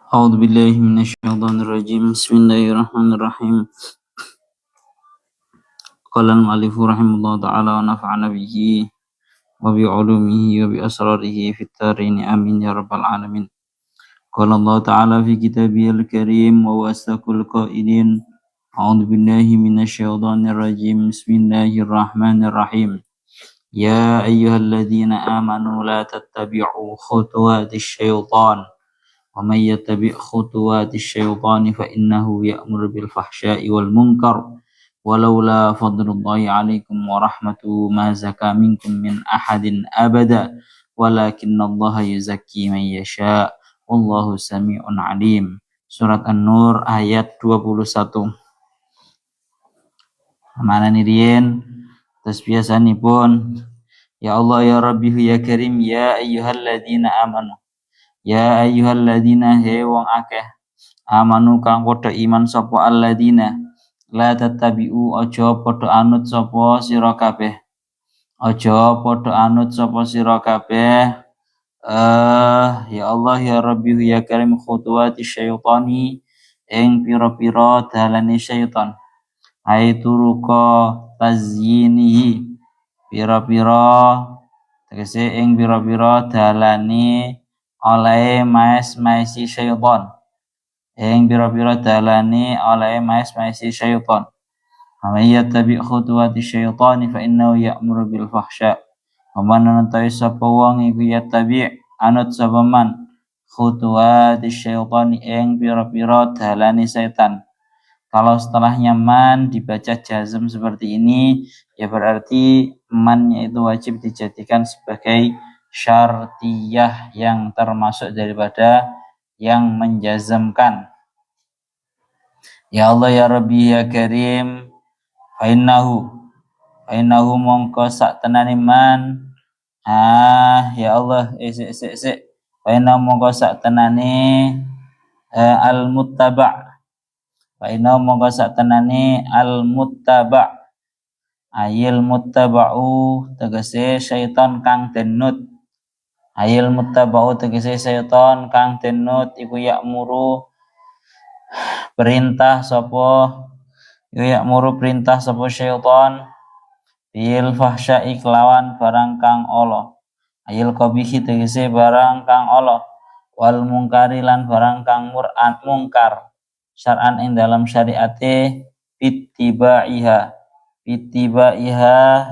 أعوذ بالله من الشيطان الرجيم بسم الله الرحمن الرحيم قال المؤلف رحمه الله تعالى ونفعنا به وبعلومه وبأسراره في الدارين آمين يا رب العالمين. قال الله تعالى في كتابه الكريم وهو أصدق القائلين أعوذ بالله من الشيطان الرجيم بسم الله الرحمن الرحيم يا أيها الذين آمنوا لا تتبعوا خطوات الشيطان ومن يتبع خطوات الشيطان فإنه يأمر بالفحشاء والمنكر ولولا فضل الله عليكم ورحمته ما زكى منكم من أحد أبدا ولكن الله يزكي من يشاء والله سميع عليم. Surat An-Nur ayat 21. Mana nirian terus biasanipun ya Allah ya Rabbi ya Karim ya ayyuhalladzina amanu ya ayyuhalladzina he wong akeh amanu kang padha iman sapa alladzina la tattabi'u aja padha anut sapa sira kabeh ya Allah ya Rabbi ya Karim khutuwati syaitani ing pira-pira dalane syaitan aituruka tazyinihi pira-pira tegese ing pira-pira dalane oleh maesi syaitan ing pira-pira dalane oleh maesi syaitan amaya tabi khutuwati syaitani fa innahu ya'muru bil fahsya wa man nantai sapa wong iku ya tabi anut sapa man khutuwati syaitani ing pira-pira dalane syaitan. Kalau setelahnya man dibaca jazm seperti ini, ya berarti mannya itu wajib dijadikan sebagai syartiyah yang termasuk daripada yang menjazmkan. Ya Allah ya Rabbi ya Karim, fainnahu mongko sak tenane man. Ya Allah, fainnahu mongko sak tenane al-muttaba'. Fainau mongko satenane al-muttaba' ayil muttaba'u tegese syaitan kang denut ayil muttaba'u tegese syaitan kang denut iku ya'muru perintah sapa syaitan bil fahsya'i kelawan barang kang ala ayil qabihi tegese barang kang ala wal mungkari lan barang kang mungkar syar'an ing dalam syariate bitibaiha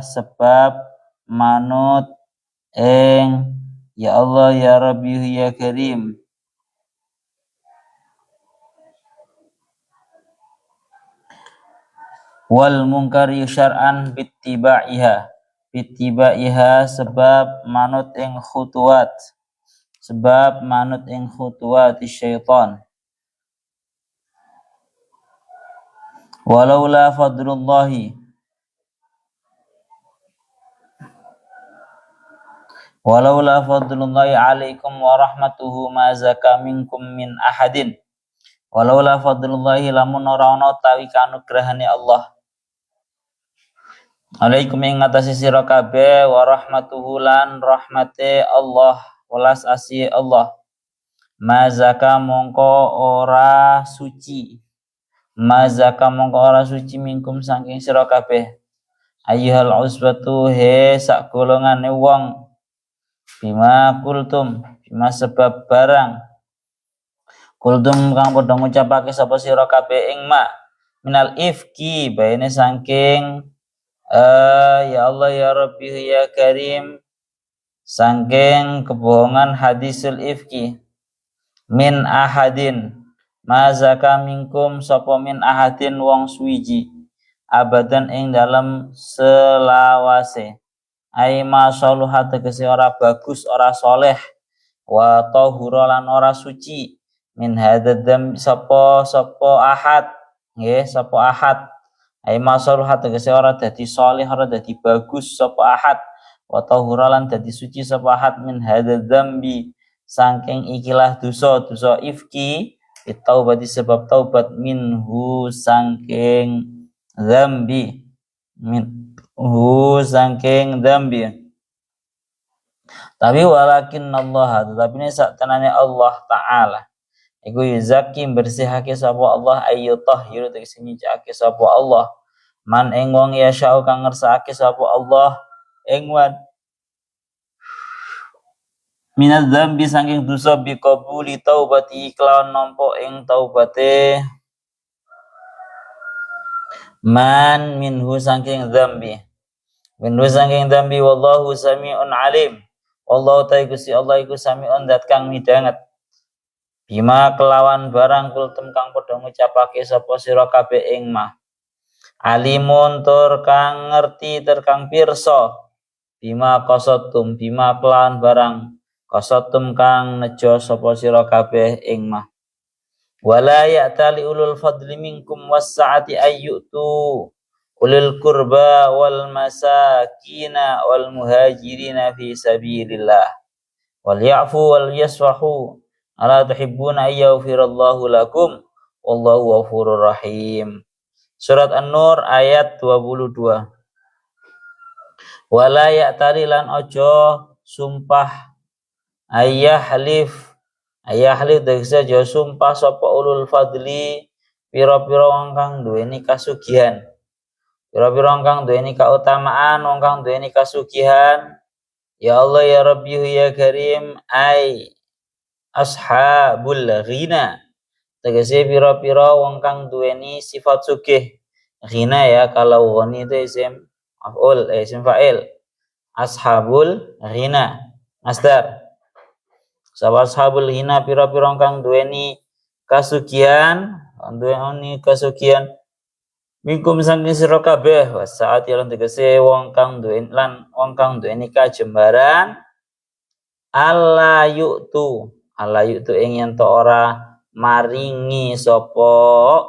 sebab manut ing ya Allah ya Rabbi ya Karim wal munkari syar'an bitibaiha sebab manut ing khutuwat syaitan. Walaula fadlullahi alaikum wa rahmatuhu ma zaka minkum min ahadin. Walaula fadlullahi lamun ora ana utawi kanugrahane Allah alaikum ing ngatasi sira kabeh wa rahmatuhu lan rahmate Allah welas asih Allah ma zaka mongko ora suci minkum saking sira kabeh ayyuhal usbatu he sak golongane wong bima sebab barang kultum kang padha ngucapake sapa sira kabeh ing ma minal ifki baene saking ya Allah ya Rabbi ya Karim saking kebohongan hadisul ifki min ahadin mazaka minkum sapa min ahadin wong suwiji abadan ing dalam selawase ai masaluhat tegese ora bagus ora soleh wa tahura lan ora suci min hadadzam sapa ahad nggih sapa ahad ai masaluhat tegese ora dadi soleh ora dadi bagus sapa ahad wa tahura lan dadi suci sapa ahad min hadzambi saking ikilah dosa ifki taubati sebab taubat minhu saking dzambi tapi walakin Allah tetapi ini sak tenane Allah Ta'ala iku yuzaki bersihake sapa Allah ayyutahhiru tegese nyucikake sapa Allah man ing wong ya syau kang ngersakake sapa Allah ing wan minaz dzambi saking dosa bi qabuli taubati kelawan nampa ing taubate man minhu saking dzambi wallahu samiun alim wallahu ta'ala Gusti Allah iku samiun dat kang midanget bima kelawan barang kultum kang padha ngucapake sapa sira kabeh ing mah alimun tur kang ngerti tur kang pirsa bima qasatum bima kelawan barang qasatum kang nejo sapa sira kabeh ing mah wala ya'tali ulul fadli minkum was-sa'ati ayyutu ulil qurba wal masakina wal muhajirina fi sabilillah wal ya'fu wal yasfahu ala tuhibbuna ayyafirallahu lakum wallahu ghafurur rahim. Surat An-Nur ayat 22. Wala ya'tali lan ojo sumpah ayahlif tegese aja sumpah sapa ulul fadli pira-pira wong kang duweni kasugihan pira-pira wong kang duweni kautamaan wong kang duweni kasugihan ya Allah ya Rabbi ya Karim ai ashabul ghina tegese pira-pira wong kang duweni sifat sugih ghina ya kalau ghani itu isim maf'ul isim fa'il ashabul ghina masdar sapa ashabul ghina pira-pira wong kang duweni kasugihan minkum saking sira kabeh wasaat lan tegese wong kang duweni kajembaran alla yu'tu ing yen to ora maringi sapa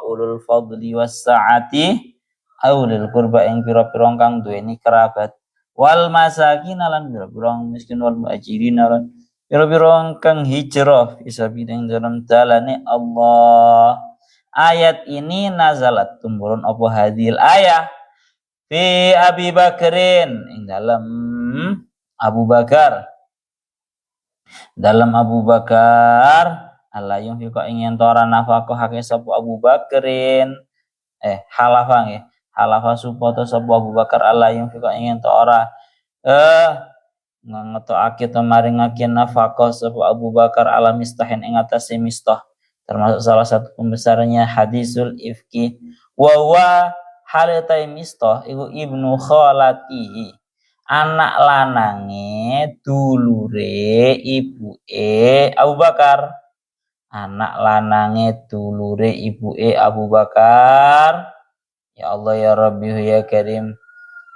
ulul fadli was-sa'ati ulul qurba ing pira-pira kang duweni kerabat wal masakin lan pira-pira miskin wal muhajirin lan pira-pira kang hijrah fisabilillah dalam dalane Allah. Ayat ini nazalat tumurun apa hadil ayah fi Abi Bakrin ing dalam Abu Bakar Allah yang fiko ingin tora nafkah hake sapa Abu Bakrin halafa supoto sapa Abu Bakar Allah yang fiko ingin tora ngetokake to maringake nafkah sapa Abu Bakar ala mistahin ing atase mistah termasuk salah satu pembesarnya hadisul ifki wa halatai mistah iku ibnu khalatihi anak lanange dulure ibuke Abu Bakar. Anak lanange dulure ibuke Abu Bakar. Ya Allah ya Rabbi ya Karim.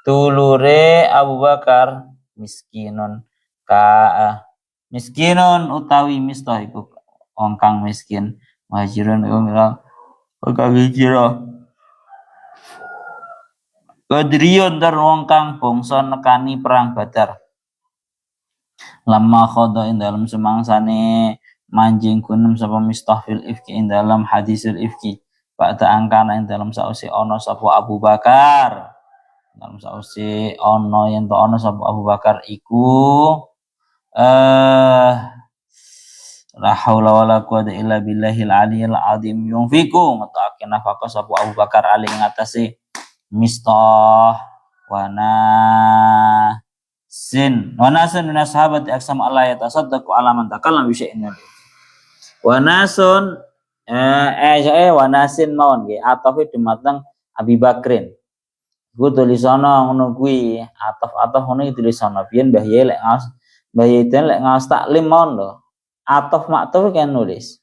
Dulure Abu Bakar miskinun utawi mistah iku wong kang miskin. Muhajirun wong kang hijrah. Badriyun dar wong kang bangsa nekani perang Badar. Lama khodo ing dalam semangsane manjing gunung sapa mistahfil ifki ing dalam hadisul ifki. Ba'da angkana ing dalam sausi ono sapa Abu Bakar. Dalam sausi ono yen to ono sapa Abu Bakar iku la haula wala quwwata illa billahil aliyil azim yunfiku ngetake nafkah sapa Abu Bakar ali ngatasi mistah wanasin min sahabati aksam Allah yatasaddaqu ala man takallam bi syai'in wanasun wanasin mawon nggih atafe dumateng Abi Bakrin ku tulisono ngono kuwi ataf ngono tulisono biyen Mbah Ye lek ngaos taklim mawon lho ataf maktuf kan nulis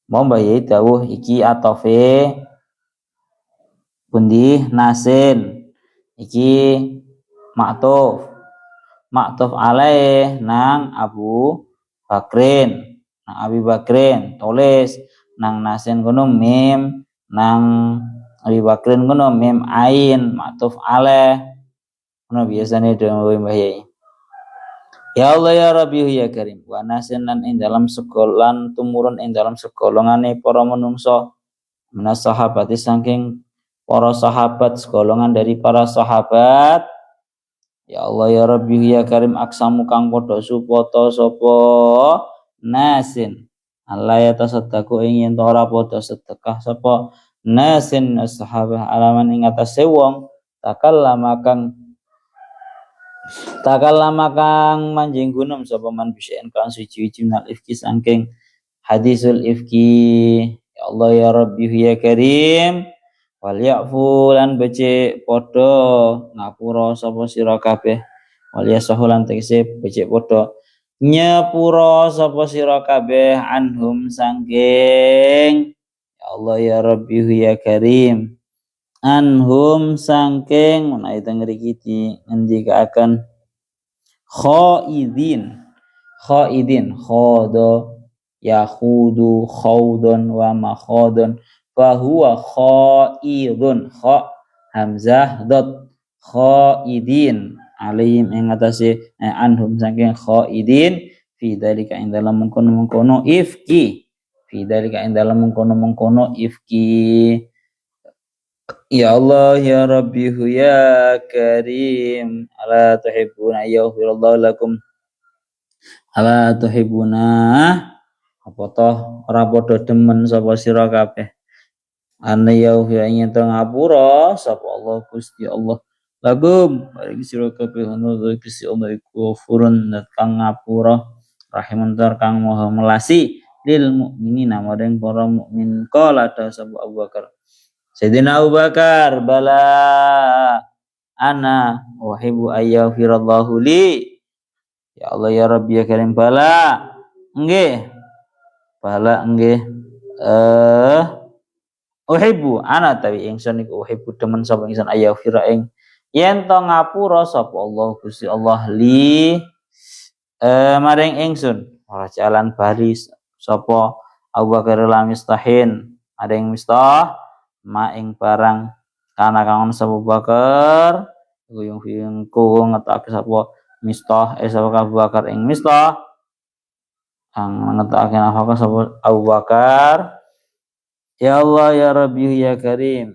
mau Mbah Ye dawuh iki atafe pundi nasin iki maktuf alaih nang Abu Bakrin tulis nang nasin kono mim nang Abi Bakrin kono mim ain maktuf alaih kono biasane dawuh Mbah Yai. Ya Allah ya Rabbi ya Karim wa nasin lan ing dalam sekolan tumurun ing dalam sekolongane para menungso menas sahabati saking para sahabat segolongan dari para sahabat. Ya Allah ya Rabbi ya Karim aksamu kang padha supoto sapa nasin Allah ya tasaddaqu ingin ora padha sedekah sapa nasin sahabah alaman ing atase wong takallama kang manjing gunum sapa man bisaen kan suci-suci minal ifki saking hadisul ifki. Ya Allah ya Rabbi ya Karim wal ya'fu lan becik padha ngapura sapa sira kabeh wal yasahu lan tegese becik padha nyepura sapa sira kabeh anhum saking. Ya Allah ya Rabbi ya Karim anhum saking menawi teng mriki ngendikaken khaidin khodo yahudu khaudun wa makhadun fa huwa khaidun kha hamzah dot khaidin alaihim ing atase anhum saking khaidin fi dalika ing dalam mengkono ifki fi dalika ing dalam mengkono ifki. Ya Allah ya Rabbi ya Karim ala tuhibbuna yaghfirullahu lakum ala tuhibbuna apa toh ora padha demen sapa sira kabeh ana yaghfir ing ngapura sapa Allah Gusti Allah lagum bagi sira kabeh ono Gusti Allah iku furun kang ngapura rahimun kang maha melasi lil mukminina maring para mukmin kala ta sapa Abu Bakar Sayyidina Abu Bakar bala ana uhibbu ayyafirallahu li. Ya Allah ya Rabbi ya Karim bala nggih uhibbu ana tawi ingsun iku uhibbu demen sapa ingsun ayyafira ing yen to ngapura sapa Allah Gusti Allah li maring ingsun ora jalan baris sapa Abu Bakar lan mistahin maring mistah ma ing barang kana kang Abu Bakar guyung ku ngetake sapa mistah sapa Abu Bakar ing mistah kang ngetake apa sapa Abu Bakar. Ya Allah ya Rabbi ya Karim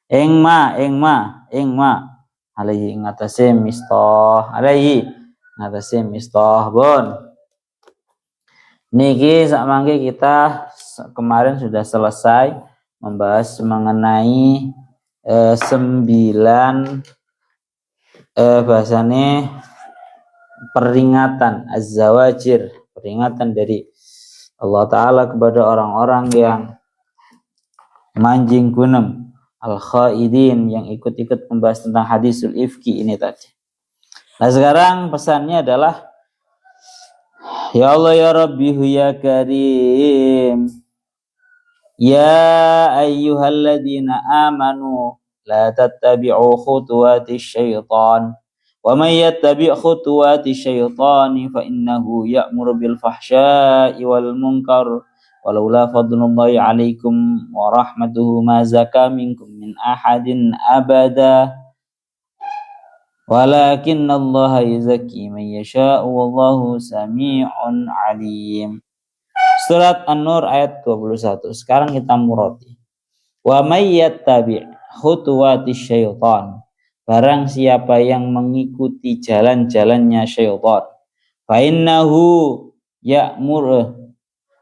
ing ma alaihi ngatasi mistah bon niki sakmangke kita kemarin sudah selesai membahas mengenai 9 bahasane peringatan az-zawajir, peringatan dari Allah Ta'ala kepada orang-orang yang manjing gunung al-khaidin yang ikut-ikut membahas tentang hadisul ifki ini tadi. Nah sekarang pesannya adalah ya Allah ya Rabbi ya Karim ya ayyuhalladzina amanu la tattabi'u khutuwati syaitan wa may yattabi' khutuwati syaitani fa innahu ya'muru bil fahsya'i wal munkar walaula fadlullahi 'alaikum wa rahmatuhu ma zaka minkum min ahadin abada walakinnallaha yuzakki man yasha'u wallahu sami'un 'alim. Surat An-Nur ayat 21. Sekarang kita murati. Wa may yattabi' khutuwati syaitan. Barang siapa yang mengikuti jalan-jalannya syaitan. Fa innahu ya'mur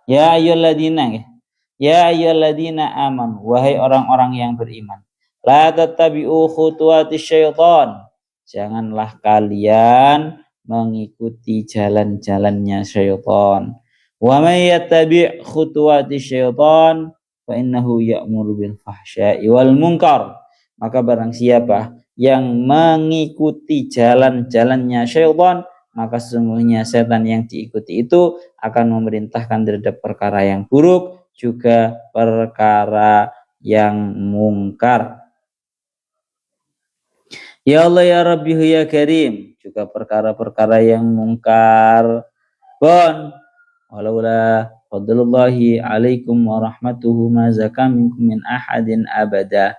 ya ayyuhalladzina amanu wahai orang-orang yang beriman. La tattabi'u khutuwati syaitan. Janganlah kalian mengikuti jalan-jalannya syaitan. Wa may yattabi' khutuwati syaitan fa innahu ya'muru bil fahsya'i wal munkar. Maka barang siapa yang mengikuti jalan-jalannya syaitan, maka sesungguhnya setan yang diikuti itu akan memerintahkan terhadap perkara yang buruk juga perkara yang mungkar. Ya Allah ya Rabbi ya Karim juga perkara-perkara yang mungkar. Bon walaula fadlullahi alaikum wa rahmatuhu ma zaka minkum min ahadin abada.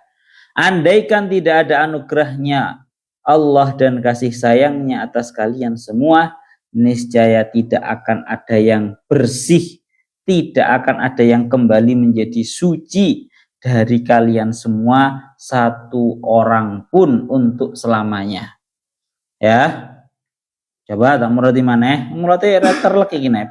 Andaikan tidak ada anugerahnya Allah dan kasih sayangnya atas kalian semua, niscaya tidak akan ada yang bersih, tidak akan ada yang kembali menjadi suci dari kalian semua satu orang pun untuk selamanya. Ya. Coba tak murati maneh, murati terlek iki nep.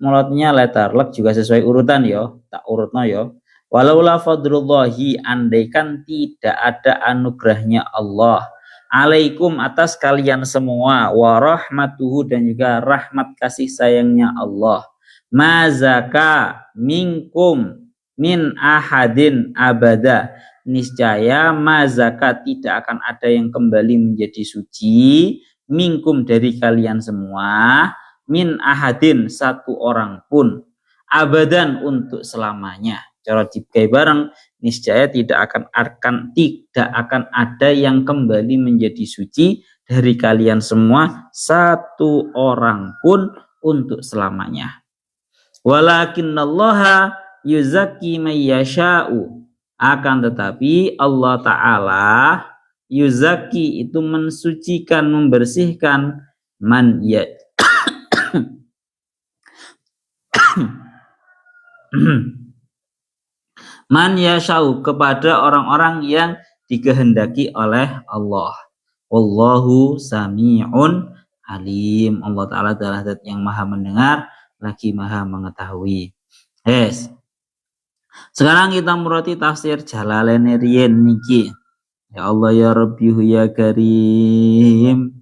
mulutnya letter lek juga sesuai urutan yo, tak urutno yo. Walaula fadlullahi, andaikan tidak ada anugerahnya Allah alaikum atas kalian semua, wa rahmatuhu dan juga rahmat kasih sayangnya Allah, mazaka minkum min ahadin abada, niscaya mazaka tidak akan ada yang kembali menjadi suci minkum dari kalian semua, min ahadin satu orang pun, abadan untuk selamanya. Cara dikai bareng, niscaya tidak akan ada yang kembali menjadi suci dari kalian semua satu orang pun untuk selamanya. Walakinnallaha yuzakki may yasha'u, akan tetapi Allah Ta'ala yuzakki itu mensucikan, membersihkan man ya man yasha'u, kepada orang-orang yang dikehendaki oleh Allah. Wallahu sami'un alim. Allah Ta'ala adalah zat yang maha mendengar lagi maha mengetahui. Yes. Sekarang kita murati tafsir Jalalain riyen niki. Ya Allah ya Rabbi ya Karim.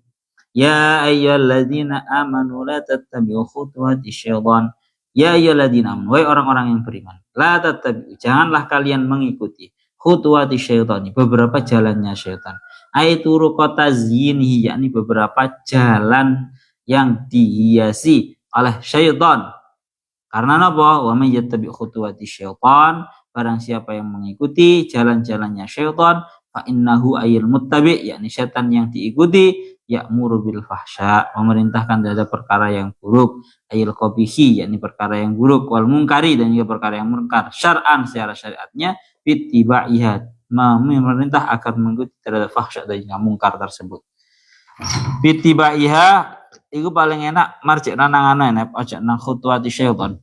Ya ayyuhalladzina amanu la tattabi'u khutuwati syaitan. Ya ayyuhalladzina amanu, wahai orang-orang yang beriman, la tattabi'u, janganlah kalian mengikuti khutuwati syaitan, beberapa jalannya syaitan. Aituru kota zinihi, yakni beberapa jalan yang dihiasi oleh syaitan. Karena apa? Wa may yattabi' khutuwati syaitan, barang siapa yang mengikuti jalan-jalannya syaitan, fa innahu ayil muttabi', yakni syaitan yang diikuti, ya'muru bil fahsya, memerintahkan terhadap perkara yang buruk, ayil qabihi, yakni perkara yang buruk, wal munkari, dan juga perkara yang munkar, syar'an secara syariatnya, bittiba'iha, memerintah agar mengikuti terhadap fahsya dan juga munkar tersebut. Bittiba'iha itu paling enak marjek nanangana aja nang khutuwati syaitan.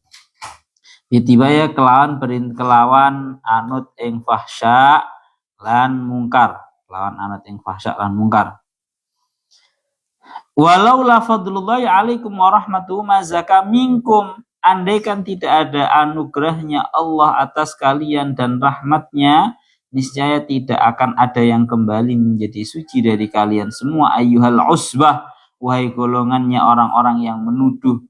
Bitibaya kelawan anut ing fahsya lan mungkar, kelawan anut ing fahsya lan mungkar. Walau la fadlullahi alaikum wa rahmatuhu ma zaka minkum, andaikan tidak ada anugerahnya Allah atas kalian dan rahmatnya, niscaya tidak akan ada yang kembali menjadi suci dari kalian semua. Ayyuhal usbah, wahai golongannya orang-orang yang menuduh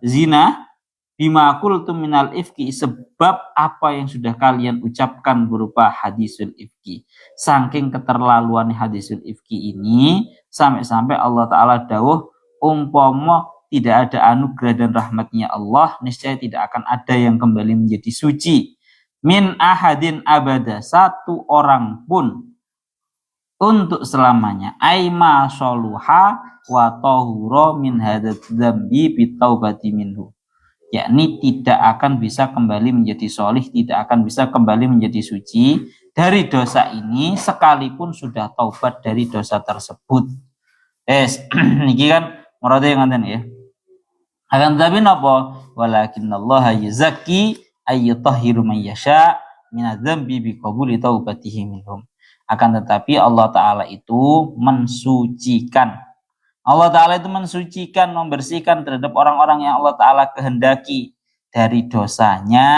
zina, bima qultum minal ifki, sebab apa yang sudah kalian ucapkan berupa hadisul ifki. Saking keterlaluan hadisul ifki ini, sampai-sampai Allah Ta'ala dawuh, umpama tidak ada anugerah dan rahmatnya Allah, niscaya tidak akan ada yang kembali menjadi suci. Min ahadin abada, satu orang pun untuk selamanya. Aima soluha wa tahura min hadat dzambi bitaubati minhu, yakni tidak akan bisa kembali menjadi solih, tidak akan bisa kembali menjadi suci dari dosa ini sekalipun sudah taubat dari dosa tersebut. Niki kan murade yang ngeten ya. Akan tapi napa? Walakinallaha yuzakki ayyutahhiru man yasha minadz-dzambi biqabuli taubatihi minhum. Akan tetapi Allah Ta'ala itu mensucikan. Allah Ta'ala itu mensucikan, membersihkan terhadap orang-orang yang Allah Ta'ala kehendaki dari dosanya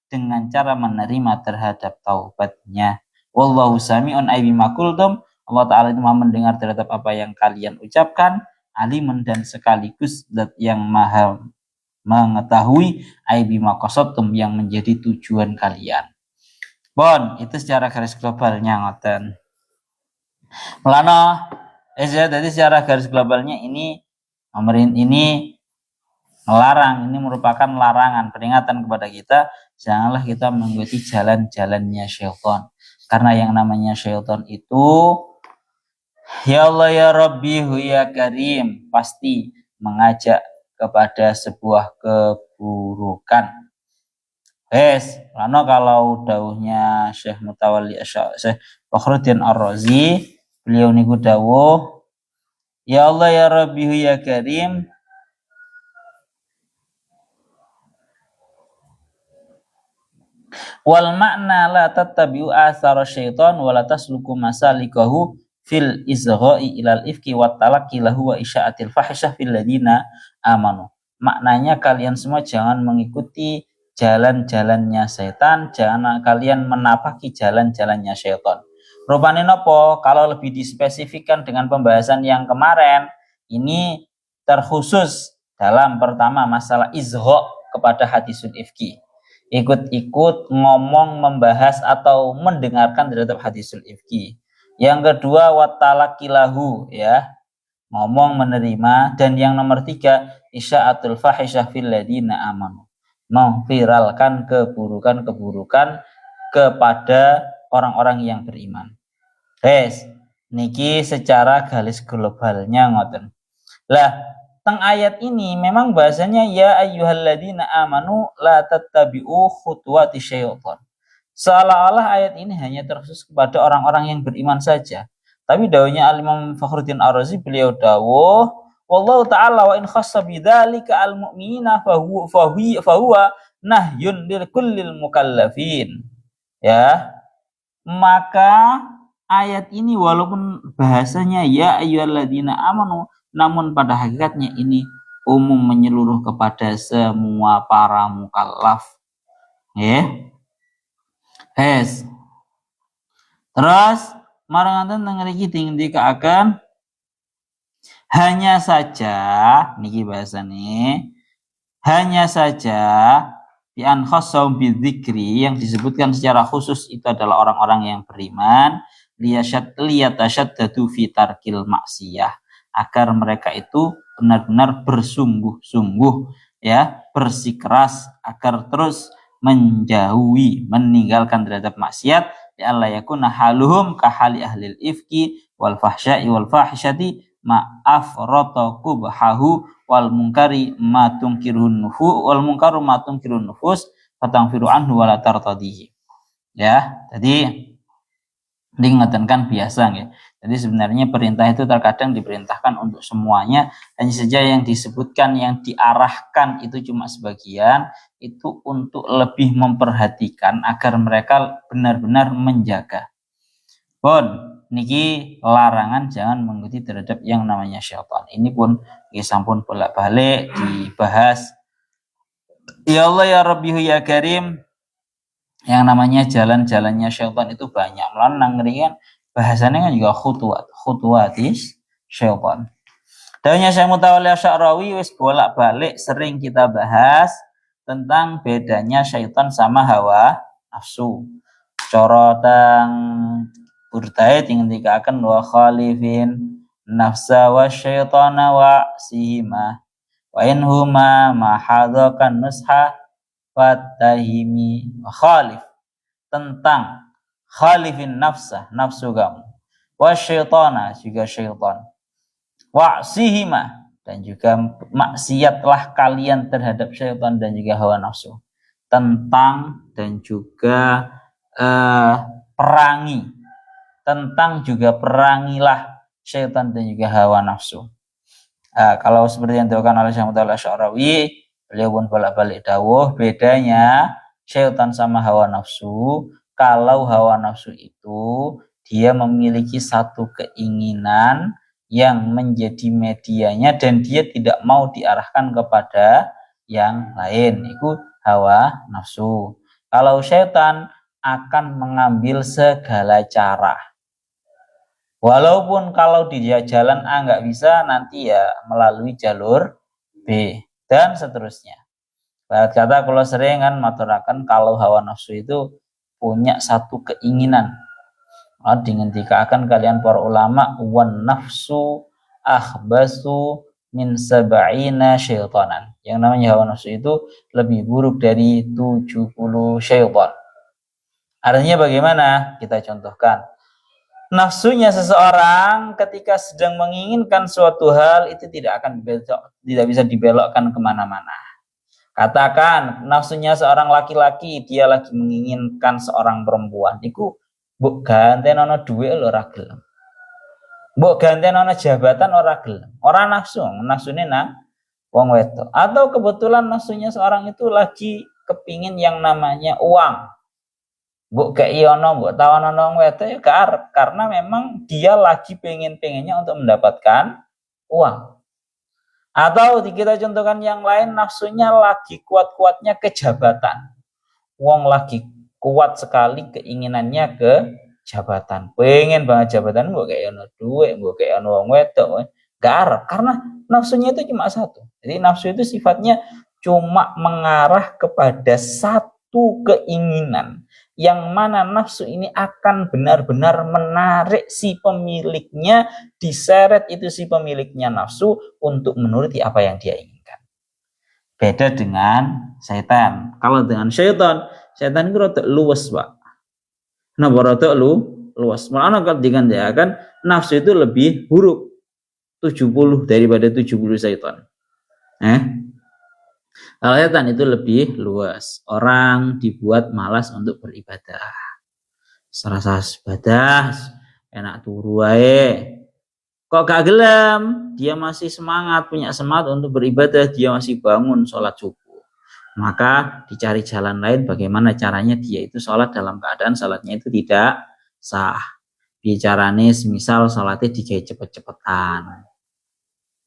dengan cara menerima terhadap taubatnya. Wallahu sami'un bima qultum. Allah Ta'ala itu maha mendengar terhadap apa yang kalian ucapkan, alimun dan sekaligus zat yang maha mengetahui bima qasabtum, yang menjadi tujuan kalian. Bon, itu secara garis globalnya ngoten. Melana jadi secara garis globalnya ini melarang, ini merupakan larangan, peringatan kepada kita, janganlah kita mengikuti jalan-jalannya syaitan. Karena yang namanya syaitan itu, ya Allah ya Rabbi ya Karim, pasti mengajak kepada sebuah keburukan. Karena kalau dawuhnya Syekh Mutawalli Syekh Fakhruddin Ar-Razi, beliau niku dawuh, ya Allah ya Rabbi ya Karim, wal makna la tattabi'u athara syaitan wa la tasluku masalikahu fil izgha'i ilal ifki wa talaqi lahu wa isya'atil fahisyah fil ladina amanu. maknanya kalian semua jangan mengikuti jalan-jalannya setan, jangan kalian menapaki jalan-jalannya syaitan. Rupane nopo, kalau lebih dispesifikkan dengan pembahasan yang kemarin, ini terkhusus dalam pertama masalah izho kepada hadisul ifki. Ikut-ikut ngomong, membahas atau mendengarkan terhadap hadisul ifki. Yang kedua watalakilahu, ya, ngomong menerima. Dan yang nomor tiga isya'atul fahisyah fil ladina amanu, memviralkan keburukan-keburukan kepada orang-orang yang beriman. Niki secara garis globalnya ngoten. Lah, teng ayat ini memang bahasanya ya ayyuhalladzina amanu la tattabi'u khutuwati syaitan. Seolah-olah ayat ini hanya terkhusus kepada orang-orang yang beriman saja. Tapi dawuhnya Al-Imam Fakhruddin Ar-Razi, beliau dawuh, wallahu ta'ala wa in khassa bidzalika al-mu'minina fahuwa nahyun lil kullil mukallafin. Ya. Maka ayat ini walaupun bahasanya ya ayyuhalladzina amanu, namun pada hakikatnya ini umum menyeluruh kepada semua para mukallaf. Ya. Terus maranganten teng mriki dikaaken hanya saja niki bahasane hanya saja bi an khassam bidzikri, yang disebutkan secara khusus itu adalah orang-orang yang beriman, liyatashaddadu fi tarkil maksiyah, agar mereka itu benar-benar bersungguh-sungguh, ya, bersikeras agar terus menjauhi, meninggalkan terhadap maksiat, ya Allah yakuna haluhum kahali ahlil ifki wal fahsya'i wal fahisyati ma'afrata kubhahu wal munkari ma tunkirun nufu wal munkaru ma tunkirun nufus fatangfiru anhu wala tartadihi. Ya, tadi diingatkan biasa ya. Jadi sebenarnya perintah itu terkadang diperintahkan untuk semuanya, hanya saja yang disebutkan, yang diarahkan itu cuma sebagian, itu untuk lebih memperhatikan agar mereka benar-benar menjaga. Niki larangan jangan mengikuti terhadap yang namanya syaitan. Ini pun sampun bolak-balik dibahas. Ya Allah ya Rabbi ya Karim, yang namanya jalan-jalannya syaitan itu banyak. Melanang kan bahasannya kan juga khutuwatis syaitan. Dawuhnya Syekh Mutawalli Asy'arawi wis bolak-balik sering kita bahas tentang bedanya syaitan sama hawa nafsu. Cara tang Burdaid yang dikatakan wa khalifin nafsa wa syaitana wa sihima wa inhuma ma hadakan nusha fatahimi. Khalif, tentang khalifin nafsa, nafsu kamu, wa syaitana, juga syaitan, wa sihima, dan juga maksiatlah kalian terhadap syaitan dan juga hawa nafsu. Tentang dan juga perangi, tentang juga perangilah syaitan dan juga hawa nafsu. Kalau seperti yang dilakukan oleh Syekh Mutawalli Asy'arawi, beliau pun bolak-balik dawuh bedanya syaitan sama hawa nafsu. Kalau hawa nafsu itu dia memiliki satu keinginan yang menjadi medianya dan dia tidak mau diarahkan kepada yang lain, itu hawa nafsu. Kalau syaitan akan mengambil segala cara. Walaupun kalau dia jalan A nggak bisa, nanti ya melalui jalur B dan seterusnya. Barat kata kalau sering kan maturakan kalau hawa nafsu itu punya satu keinginan. Dengan dikatakan kalian para ulama, wan nafsu akhbasu min sab'ina syaitanan. Yang namanya hawa nafsu itu lebih buruk dari 70 syaitan. Artinya bagaimana? Kita contohkan. Nafsunya seseorang ketika sedang menginginkan suatu hal itu tidak bisa dibelokkan kemana-mana. Katakan nafsunya seorang laki-laki, dia lagi menginginkan seorang perempuan, iku mbok ganten ana duwe lho ora gelem. Mbok ganten ana jabatan ora gelem. Ora nafsune nang wong wedok. Atau kebetulan nafsunya seorang itu lagi kepingin yang namanya uang. Mbok kei ono, mbok tawana nang wedok ya karena memang dia lagi pengennya untuk mendapatkan uang. Atau kita contohkan yang lain, nafsunya lagi kuat-kuatnya ke jabatan. Wong lagi kuat sekali keinginannya ke jabatan. Pengen banget jabatan, mbok kayak ono duit, mbok kayak ono wong wedok. Gak arep karena nafsunya itu cuma satu. Jadi nafsu itu sifatnya cuma mengarah kepada satu keinginan. Yang mana nafsu ini akan benar-benar menarik si pemiliknya, diseret itu si pemiliknya nafsu untuk menuruti apa yang dia inginkan. Beda dengan setan. Kalau dengan setan itu rada luwes, Pak. Kenapa rada luwes? Malah kalau dikatakan nafsu itu lebih buruk 70 daripada 70 setan. Kalau setan itu lebih luas. Orang dibuat malas untuk beribadah. Serasa ibadah, enak turu wae. Kok gak gelem? Dia masih semangat, punya semangat untuk beribadah, dia masih bangun sholat subuh. Maka dicari jalan lain bagaimana caranya dia itu sholat dalam keadaan sholatnya itu tidak sah. Bicaranya semisal sholatnya digawe cepet-cepetan.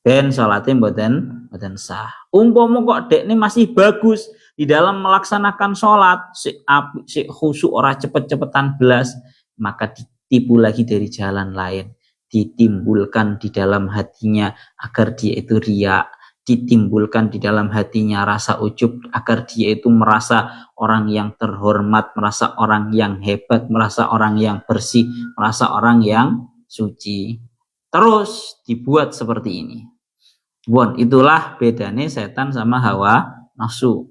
Ben sholatnya mboten sah. Umpama kok dek ini masih bagus di dalam melaksanakan sholat, si khusyuk ora cepet-cepetan belas, maka ditipu lagi dari jalan lain, ditimbulkan di dalam hatinya agar dia itu riya, ditimbulkan di dalam hatinya rasa ujub agar dia itu merasa orang yang terhormat, merasa orang yang hebat, merasa orang yang bersih, merasa orang yang suci. Terus dibuat seperti ini. Itulah bedanya setan sama hawa nafsu.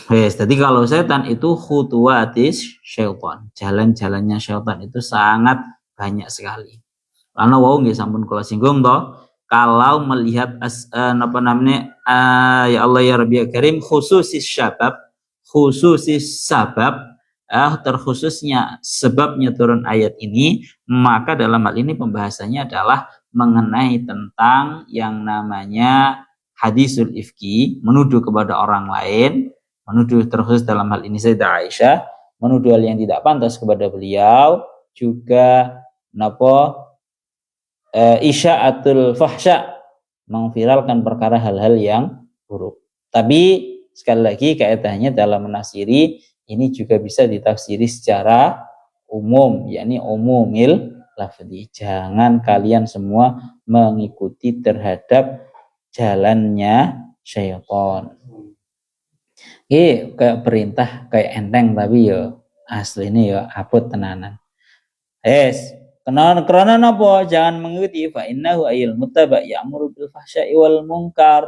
Jadi kalau setan itu khutuwatis syaitan, jalan-jalannya syaitan itu sangat banyak sekali. Karena nggih sampun kula singgung toh, kalau melihat ya Allah ya Rabbi Karim khususis sabab terkhususnya sebabnya turun ayat ini, maka dalam hal ini pembahasannya adalah mengenai tentang yang namanya hadisul ifki, menuduh kepada orang lain, menuduh terkhusus dalam hal ini Sayyidah Aisyah, menuduh hal yang tidak pantas kepada beliau, juga isya'atul fahsya, mengviralkan perkara hal-hal yang buruk. Tapi sekali lagi kaidahnya dalam menafsiri ini juga bisa ditafsiri secara umum, yakni umumil lafzi. Jangan kalian semua mengikuti terhadap jalannya syaitan. Kayak perintah kayak enteng tapi ya aslinya ya abot tenanan. Karena napa? Jangan mengikuti fa innahu ayil muttaba ya'muru bil fahsya'i wal munkar.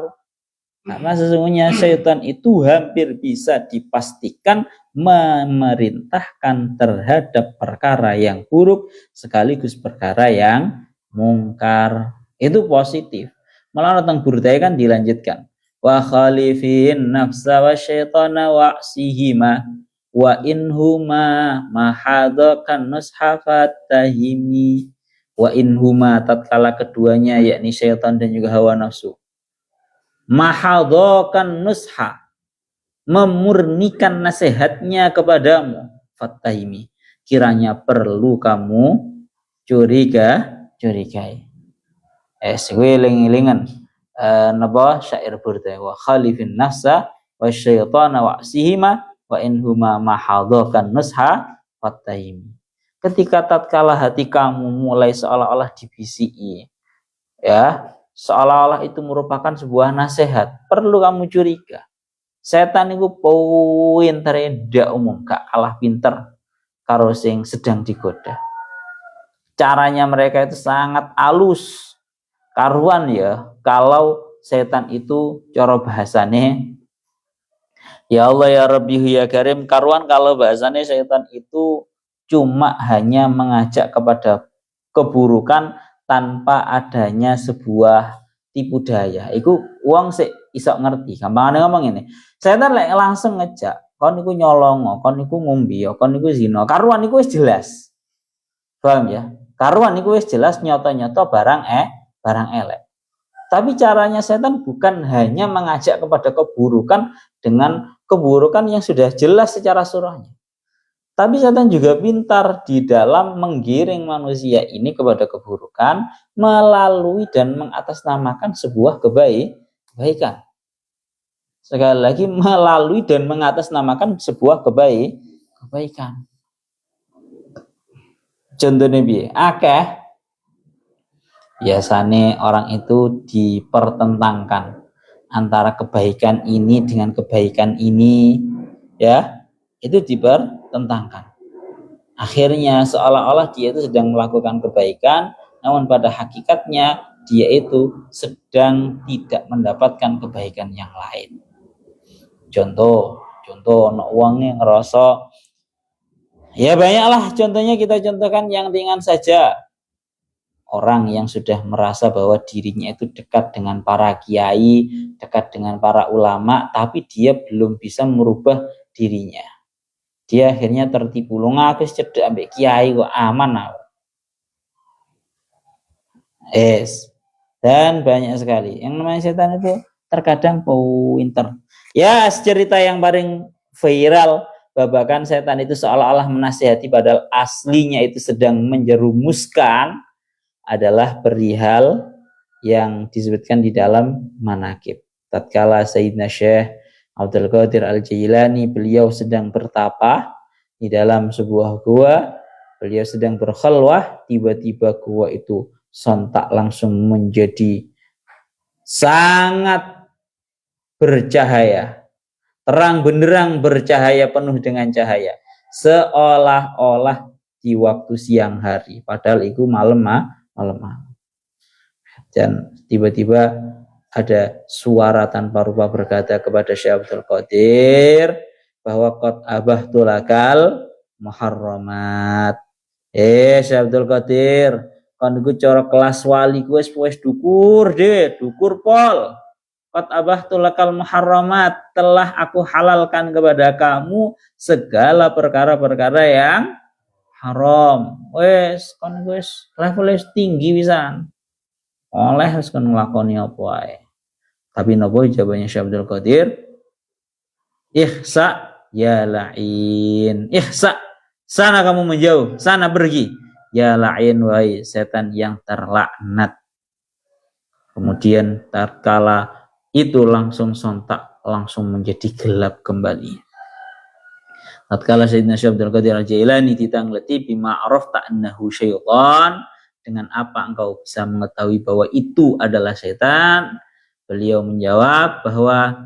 Karena sesungguhnya syaitan itu hampir bisa dipastikan memerintahkan terhadap perkara yang buruk sekaligus perkara yang mungkar. Itu positif. Malah tentang burdaya kan dilanjutkan. Wa khalifin nafsa wa syaitana wa'sihima wa inhuma mahadakan nushafat tahimi. Wa inhuma tatkala keduanya yakni syaitan dan juga hawa nafsu mahadhakan nusha, memurnikan nasihatnya kepadamu, fatahimi, kiranya perlu kamu curigai. Eling-elingan napa syair burda wa khalifin nafsa wa syaitana wa'sihima wa inhuma mahadhakan nusha fatahimi. Ketika tatkala hati kamu mulai seolah-olah dibisiki, ya, seolah-olah itu merupakan sebuah nasihat, perlu kamu curiga. Setan itu pintere ndak umum, gak kalah pinter karo sing sedang digoda. Caranya mereka itu sangat halus. Karuan ya, kalau setan itu cara bahasane ya Allah ya Rabbi ya Karim, karuan kalau bahasane setan itu cuma hanya mengajak kepada keburukan tanpa adanya sebuah tipu daya. Iku uang sik iso ngerti. Gampangane ngomong ini. Setan lek langsung ngejak, kon niku nyolong, kon niku ngombe, kon niku zina. Karuan niku wis jelas. Paham ya? Karuan niku wis jelas nyoto-nyoto barang elek. Tapi caranya setan bukan hanya mengajak kepada keburukan dengan keburukan yang sudah jelas secara surahnya. Tapi setan juga pintar di dalam menggiring manusia ini kepada keburukan melalui dan mengatasnamakan sebuah kebaikan. Sekali lagi, melalui dan mengatasnamakan sebuah kebaikan. Contohnya piye? Akeh biasanya orang itu dipertentangkan antara kebaikan ini dengan kebaikan ini, ya, itu dipertentangkan. Akhirnya seolah-olah dia itu sedang melakukan kebaikan, namun pada hakikatnya dia itu sedang tidak mendapatkan kebaikan yang lain. Contoh ono wong ngerasa, ya banyaklah contohnya, kita contohkan yang ringan saja. Orang yang sudah merasa bahwa dirinya itu dekat dengan para kiai, dekat dengan para ulama, tapi dia belum bisa merubah dirinya. Dia akhirnya tertipu. Lu ngaku cedek ambek kiai kok aman aku. Dan banyak sekali. Yang namanya setan itu terkadang pinter. Ya, cerita yang paling viral babakan setan itu seolah-olah menasihati padahal aslinya itu sedang menjerumuskan adalah perihal yang disebutkan di dalam manaqib. Tatkala Sayyidina Syekh Abdul Qadir Al-Jailani, beliau sedang bertapa di dalam sebuah gua, beliau sedang berkhalwah, tiba-tiba gua itu sontak langsung menjadi sangat bercahaya, terang benderang bercahaya, penuh dengan cahaya, seolah-olah di waktu siang hari, padahal itu malam. Dan tiba-tiba ada suara tanpa rupa berkata kepada Syekh Abdul Qadir bahwa qad abahtu lakal muharramat. Syekh Abdul Qadir, kan gue cara kelas wali gue wis dukur deh, dukur pol. Qad abahtu lakal muharramat, telah aku halalkan kepada kamu segala perkara-perkara yang haram. Wes kan gue level tinggi pisan. Oleh harus kan nglakoni apa wae. Tapi nopo jawabannya Syekh Abdul Qadir? Ihsa ya la'in. Ihsa, sana kamu menjauh, sana pergi. Ya la'in, wahai setan yang terlaknat. Kemudian tatkala itu langsung sontak, langsung menjadi gelap kembali. Tatkala Sayyidina Syekh Abdul Qadir Al-Jailani ditangleti bima arafta annahu syaitan, dengan apa engkau bisa mengetahui bahwa itu adalah setan? Beliau menjawab bahwa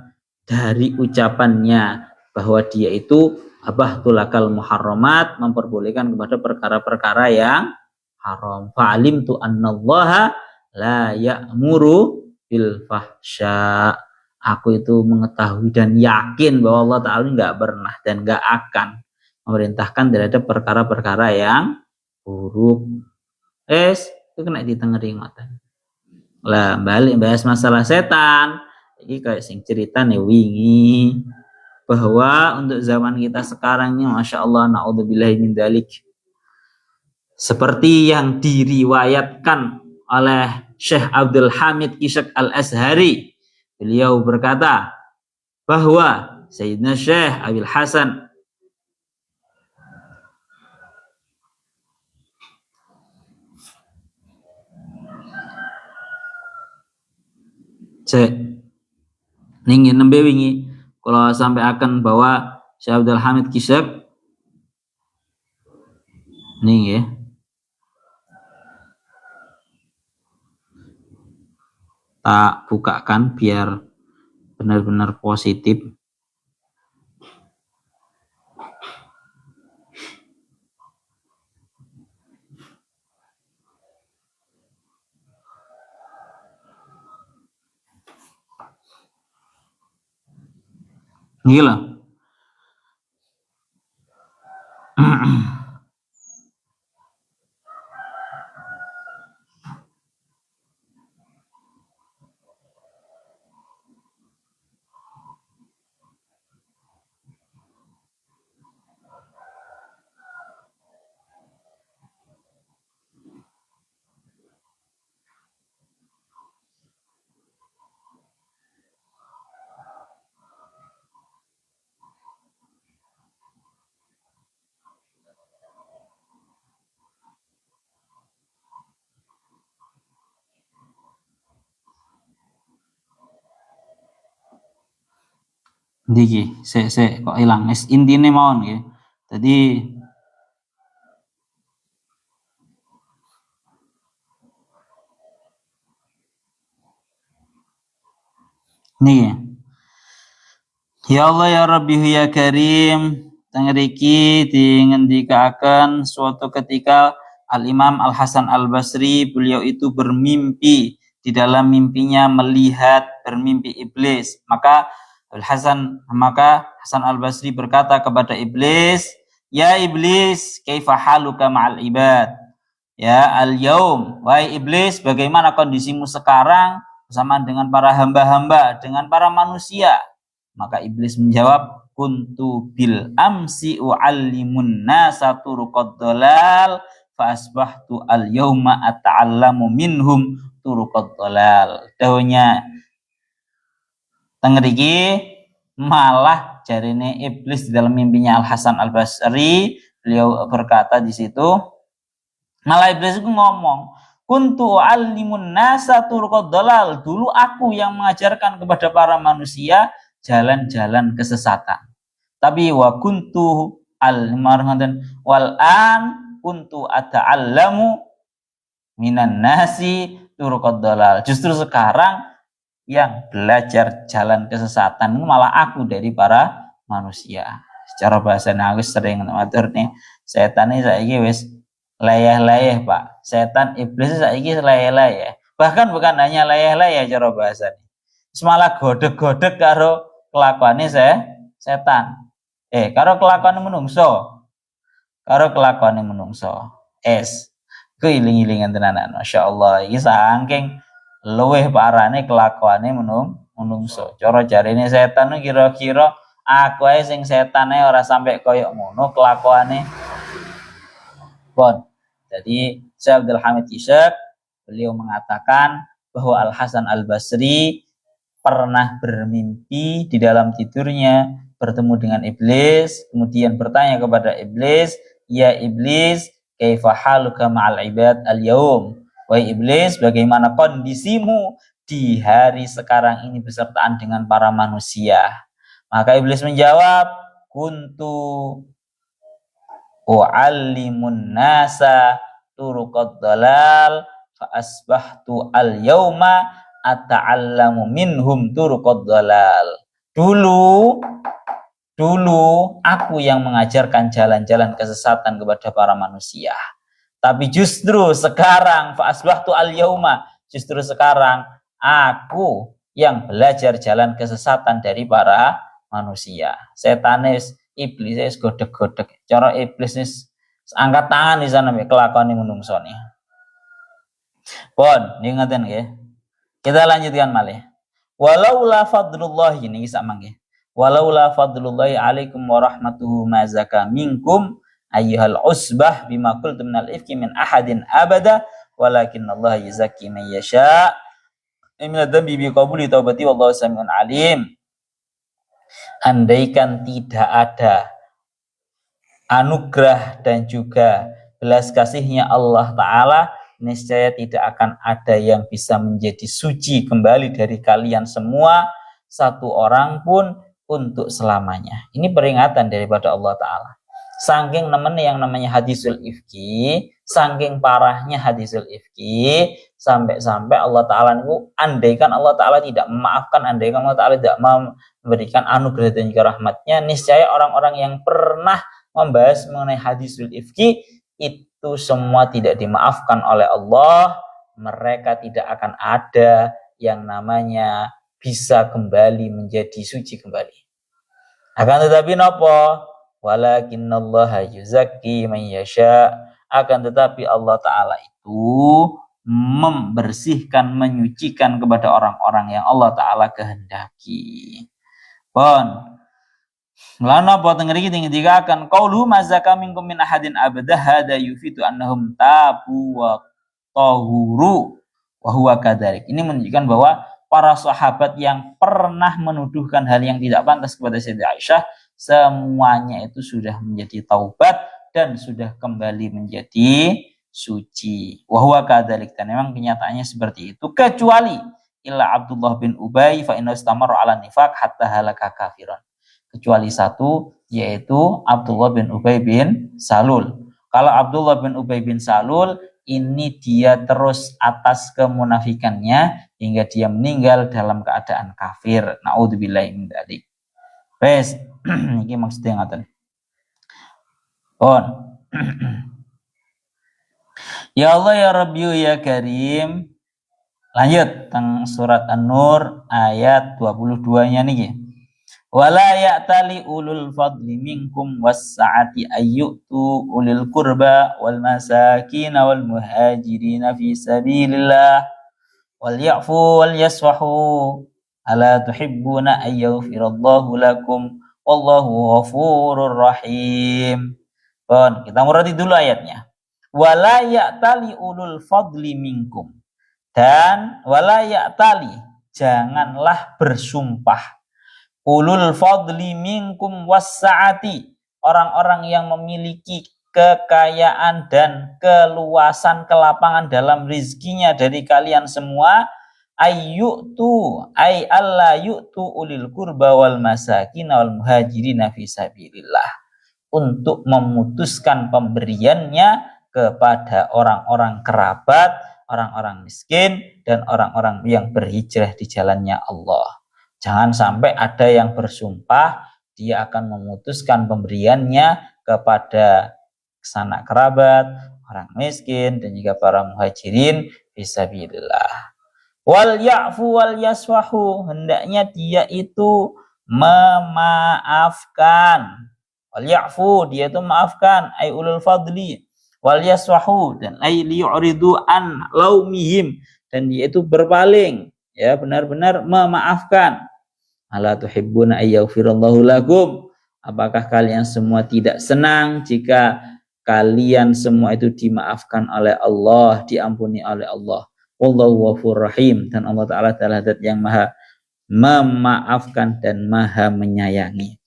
dari ucapannya bahwa dia itu abahtu lakal muharramat, memperbolehkan kepada perkara-perkara yang haram. Fa'alimtu annallaha la ya'muru bil fahsya. Aku itu mengetahui dan yakin bahwa Allah Ta'ala nggak pernah dan nggak akan memerintahkan terhadap perkara-perkara yang buruk. Itu kena ditengeri ngoten. Lah balik bahas masalah setan. Ini kayak sing cerita nih wingi bahwa untuk zaman kita sekarang ini, masya Allah, naudzubillahi min dzalik, seperti yang diriwayatkan oleh Syekh Abdul Hamid Ishaq Al-Azhari, beliau berkata bahwa Sayyidina Syekh Abil Hasan ningin nembe wingi kalau sampai akan bahwa Syekh Abdul Hamid Ishaq ning ya, tak bukakan biar benar-benar positif. Gila. Ndiki, se kok hilang. Intine mawon nggih. Tadi niki. Ya Allah ya Rabbi ya Karim, tengriki dingendikaken suatu ketika Al-Imam Al-Hasan Al-Basri, beliau itu bermimpi, di dalam mimpinya melihat bermimpi iblis. Maka Hasan Al-Basri berkata kepada iblis, "Ya iblis, kaifa haluka ma'al ibad?" Ya al-yaum, wahai iblis, bagaimana kondisimu sekarang bersama dengan para hamba-hamba, dengan para manusia? Maka iblis menjawab, kuntu bil amsi u'allimun nasa turuqad dalal fa asbahtu al yauma ata'allamu minhum turuqad dalal. Dahunya tengriki malah jarine iblis di dalam mimpinya Al Hasan Al Basri, beliau berkata di situ, malah iblis itu ngomong, kuntu alimun nasa turuqad dalal, dulu aku yang mengajarkan kepada para manusia jalan-jalan kesesatan. Tapi wa kuntu al-marhadan wal an kuntu ata'allamu minan nasi turuqad dalal. Justru sekarang yang belajar jalan kesesatan malah aku dari para manusia. Secara bahasa aku sering ngatur nih, setan ini saiki wis layah-layah Pak. Setan iblis saiki layah-layah. Bahkan bukan hanya layah-layah cara bahasa ini. Malah godeg-godeg karo kelakuannya setan. Karo kelakuannya menungso. Karo kelakuannya menungso. Keiling-ilingan tenanan. Masya Allah. Ini saking luweh parane kelakuannya menungso. Cara jarine setan kira-kira aku ae sing setane ora sampai koyok ngono kelakuannya. Bon. Jadi Syekh Abdul Hamid Ishaq beliau mengatakan bahwa Al Hasan Al Basri pernah bermimpi di dalam tidurnya bertemu dengan iblis, kemudian bertanya kepada iblis, ya iblis, kaifa haluka ma'al ibad al-yaum? Wahai iblis, bagaimana kondisimu di hari sekarang ini besertaan dengan para manusia? Maka iblis menjawab, kuntu u'allimun nasa turuqad dalal fa asbahtu al-yauma ata'allamu minhum turuqad dalal. Dulu aku yang mengajarkan jalan-jalan kesesatan kepada para manusia. Tapi justru sekarang fa asbahtu al-yauma, justru sekarang aku yang belajar jalan kesesatan dari para manusia. Setanis iblis godeg-godeg. Cara iblis angkat tangan di sana kelakuan menungso nih. Pon, ingatin nggih. Kita lanjutkan malih. Walaula fadlullah ini sama nggih. Walaula fadlullahi alaikum warahmatuhu ma zaka minkum ayyuhal usbah bima qultum minal ifki min ahadin abada walakin Allah yuzakki man yasha. Min dzambi bi qabuli taubati wallahu samiun alim. Andaikan tidak ada anugerah dan juga belas kasihnya Allah Ta'ala, niscaya tidak akan ada yang bisa menjadi suci kembali dari kalian semua, satu orang pun untuk selamanya. Ini peringatan daripada Allah Ta'ala. Saking yang namanya hadisul ifki, saking parahnya hadisul ifki, sampai-sampai Allah Ta'ala itu, andaikan Allah Ta'ala tidak memaafkan, andaikan Allah Ta'ala tidak memberikan anugerah dan juga rahmatnya, niscaya orang-orang yang pernah membahas mengenai hadisul ifki itu semua tidak dimaafkan oleh Allah. Mereka tidak akan ada yang namanya bisa kembali menjadi suci kembali. Akan tetapi napa? Walakinnallaha yuzakki man yasha. Akan tetapi Allah Ta'ala itu membersihkan, menyucikan kepada orang-orang yang Allah Ta'ala kehendaki. Pon. Lana apa tengriki tinggi akan qaulu mazaka minkum min ahadin abada hada yufitu annahum tabu wa tahuru wa huwa kadzalik. Ini menunjukkan bahwa para sahabat yang pernah menuduhkan hal yang tidak pantas kepada Sayyidah Aisyah, semuanya itu sudah menjadi taubat dan sudah kembali menjadi suci. Wa huwa kadzalik, dan memang kenyataannya seperti itu, kecuali illa Abdullah bin Ubay fa inna istamara ala nifaq hatta halaka kafiran. kecuali satu, yaitu Abdullah bin Ubay bin Salul. Kalau Abdullah bin Ubay bin Salul ini dia terus atas kemunafikannya hingga dia meninggal dalam keadaan kafir. Naudzubillahi min dzalik. Wes, iki maksudnya ngaten. Ya Allah ya Rabbi ya Karim. Lanjut teng surat An-Nur ayat 22-nya niki. Wala ya'tali ulul fadli minkum was-sa'ati ayyutu ulil qurba wal masakin wal muhajirin fi sabilillah wal ya'fu wal yasfahu ala tuhibbuna ayyaghfirallahu lakum wallahu ghafurur rahim. Bon, kita murati dulu ayatnya. Wala ya'tali ulul fadli minkum. Dan wala ya'tali, janganlah bersumpah. Ulul fadli minkum was-sa'ati, orang-orang yang memiliki kekayaan dan keluasan kelapangan dalam rizkinya dari kalian semua, ayyutu ay alla yu'tu ulil qurba wal masakin wal muhajirin fi sabilillah, untuk memutuskan pemberiannya kepada orang-orang kerabat, orang-orang miskin, dan orang-orang yang berhijrah di jalannya Allah. Jangan sampai ada yang bersumpah dia akan memutuskan pemberiannya kepada sanak kerabat, orang miskin, dan juga para muhajirin fisabilillah. Wal ya'fu wal yasfahu, hendaknya dia itu memaafkan. Wal ya'fu, dia itu maafkan, ay ulul fadli. Wal yasfahu, dan ay liyuridu an laumihim, dan dia itu berpaling, ya, benar-benar memaafkan. Ala tuhibbuna ayyaghfirallahu lakum, apakah kalian semua tidak senang jika kalian semua itu dimaafkan oleh Allah, diampuni oleh Allah. Wallahu ghafurur rahim, dan Allah Ta'ala adalah zat yang maha memaafkan dan maha menyayangi.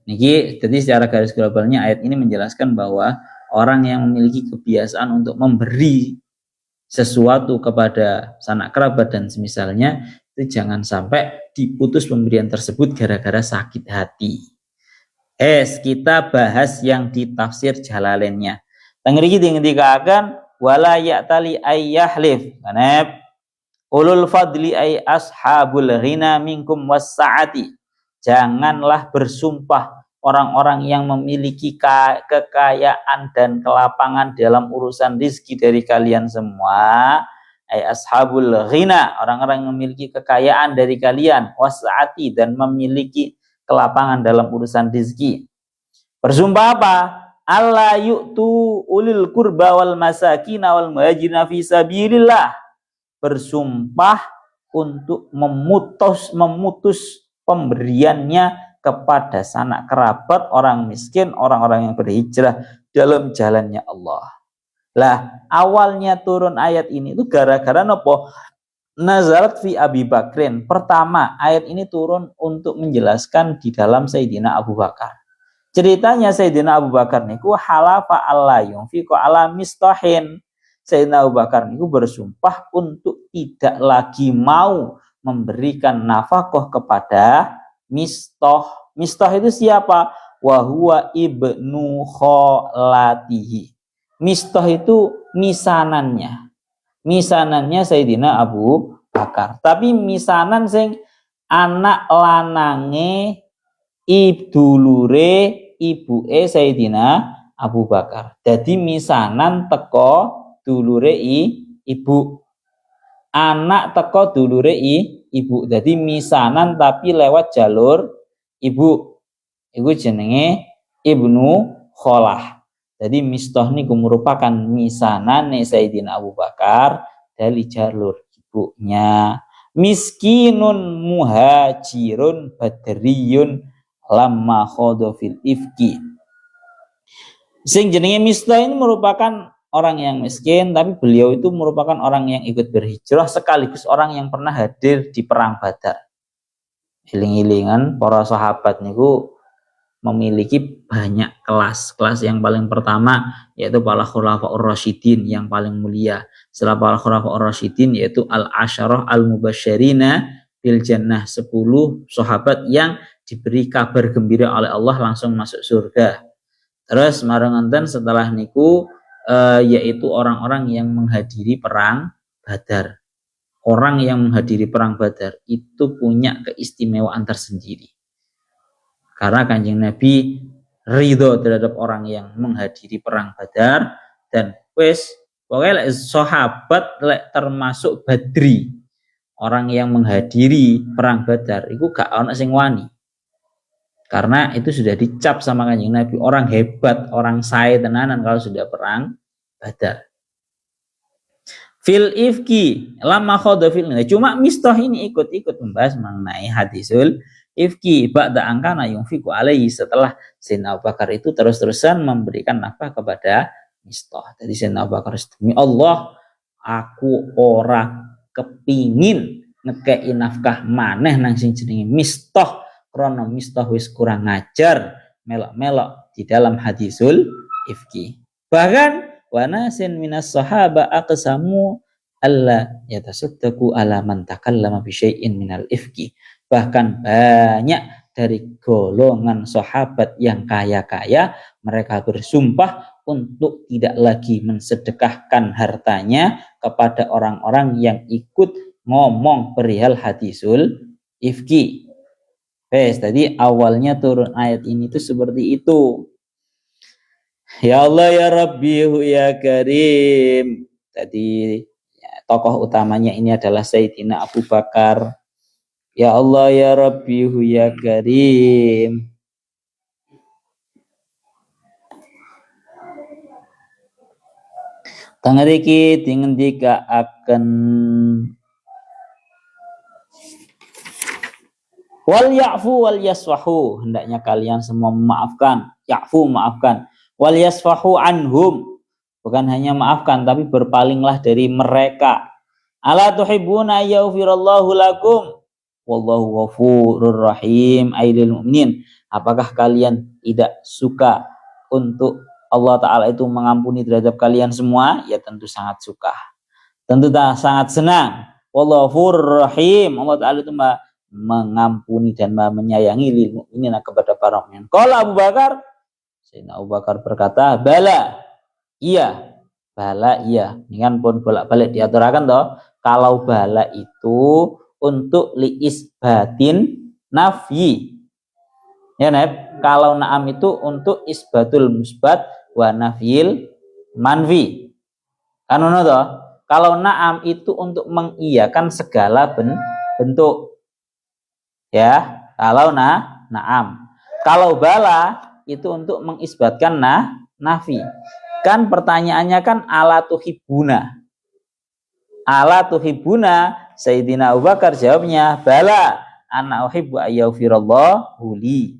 Niki, jadi secara garis globalnya ayat ini menjelaskan bahwa orang yang memiliki kebiasaan untuk memberi sesuatu kepada sanak kerabat dan semisalnya, itu jangan sampai diputus pemberian tersebut gara-gara sakit hati. Kita bahas yang di tafsir Jalalainnya. Tengriki dikatakan wala ya'tali ayyahlif, kanep ulul fadli ay ashabul ghina minkum was-sa'ati. Janganlah bersumpah orang-orang yang memiliki kekayaan dan kelapangan dalam urusan rizki dari kalian semua. Ay ashabul ghina, orang-orang yang memiliki kekayaan dari kalian, was'ati, dan memiliki kelapangan dalam urusan rizki. Bersumpah apa? Alla yu'tu ulil qurba wal masakin wal muhajirin fi sabilillah. Bersumpah untuk memutus pemberiannya kepada sanak kerabat, orang miskin, orang-orang yang berhijrah dalam jalannya Allah. Lah, awalnya turun ayat ini itu gara-gara nopo? Nazarat fi Abi Bakrin. Pertama, ayat ini turun untuk menjelaskan di dalam Sayyidina Abu Bakar. Ceritanya Sayyidina Abu Bakar niku halafa alla yunfiqu ala mistahin. Sayyidina Abu Bakar niku bersumpah untuk tidak lagi mau memberikan nafkah kepada Mistah. Mistah itu siapa? Wa huwa ibnu kholatihi. Mistah itu misanannya. Misanannya Sayyidina Abu Bakar. Tapi misanan sing anak lanange ibdulure ibuke Sayyidina Abu Bakar. Jadi misanan teko dulure ibu. Anak teko dulure ibu. Jadi misanan tapi lewat jalur ibu. Iku jenenge Ibnu Kholah. Jadi Mistah niku merupakan misanane Sayyidina Abu Bakar dari jalur ibunya. Miskinun muhajirun badriyun lamma khodo fil ifki. Sing jenenge Mistah ini merupakan orang yang miskin, tapi beliau itu merupakan orang yang ikut berhijrah sekaligus orang yang pernah hadir di perang Badar. Iling-ilingan para sahabat niku memiliki banyak kelas. Kelas yang paling pertama yaitu para khulafaur rasyidin yang paling mulia. Setelah para khulafaur rasyidin yaitu al-asyarah al-mubasysyirina bil jannah, 10 sahabat yang diberi kabar gembira oleh Allah langsung masuk surga. Terus marang enten setelah niku yaitu orang-orang yang menghadiri perang Badar. Orang yang menghadiri perang Badar itu punya keistimewaan tersendiri. Karena Kanjeng Nabi ridho terhadap orang yang menghadiri perang Badar, dan pokoknya sahabat termasuk Badri, orang yang menghadiri perang Badar itu gak ono sing wani. Karena itu sudah dicap sama Kanjeng Nabi, orang hebat, orang sae tenanan kalau sudah perang Badar. Fil ifki lama khoda fil, cuma Mistah ini ikut-ikut membahas mengenai hadisul ifki ba'da angkana yunfiqu alaihi, setelah Sayyidina Abu Bakar itu terus-terusan memberikan nafkah kepada Mistah. Jadi Sayyidina Abu Bakar, demi Allah aku ora kepingin ngekei nafkah maneh nang sing jenenge Mistah, krana Mistah wis kurang ngajar melok-melok di dalam hadisul ifki. Bahkan wanasin minas sahaba aqsamu alla yatasaddaqu ala man takallama bi syai'in minal ifki. Bahkan banyak dari golongan sahabat yang kaya-kaya mereka bersumpah untuk tidak lagi mensedekahkan hartanya kepada orang-orang yang ikut ngomong perihal hadisul ifki. Tadi awalnya turun ayat ini tuh seperti itu. Ya Allah ya Rabbi ya Karim. Tadi tokoh utamanya ini adalah Sayyidina Abu Bakar. Ya Allah ya Rabbi ya Karim. Tangariki dingendika akan wal ya'fu wal yasfahu, hendaknya kalian semua memaafkan. Ya'fu, maafkan. Wal yasfahu anhum, bukan hanya maafkan tapi berpalinglah dari mereka. Ala tuhibbuna yaghfirallahu lakum wallahu ghafurur rahim aidil mu'minin. Apakah kalian tidak suka untuk Allah Ta'ala itu mengampuni terhadap kalian semua? Ya tentu sangat suka, tentu sangat senang. Wallahu ghafurur rahim, Allah Ta'ala itu mengampuni dan menyayangi lil mu'minin, kepada para mukmin. Qala Abu Bakar, Sayyidina Abu Bakar berkata, bala, iya, bala, iya. Ini kan pun bolak-balik diaturakan toh. Kalau bala itu untuk liisbatin nafyi, ya Neb. Kalau na'am itu untuk isbatul musbat wa nafyil manfi. Kan ono toh. Kalau na'am itu untuk mengiyakan segala bentuk. Ya, kalau na'am. Kalau bala itu untuk mengisbatkan nafi. Kan pertanyaannya kan ala tuhibuna. Ala tuhibuna, Sayyidina Abu Bakar jawabnya bala ana uhibbu ayyafirallahu li.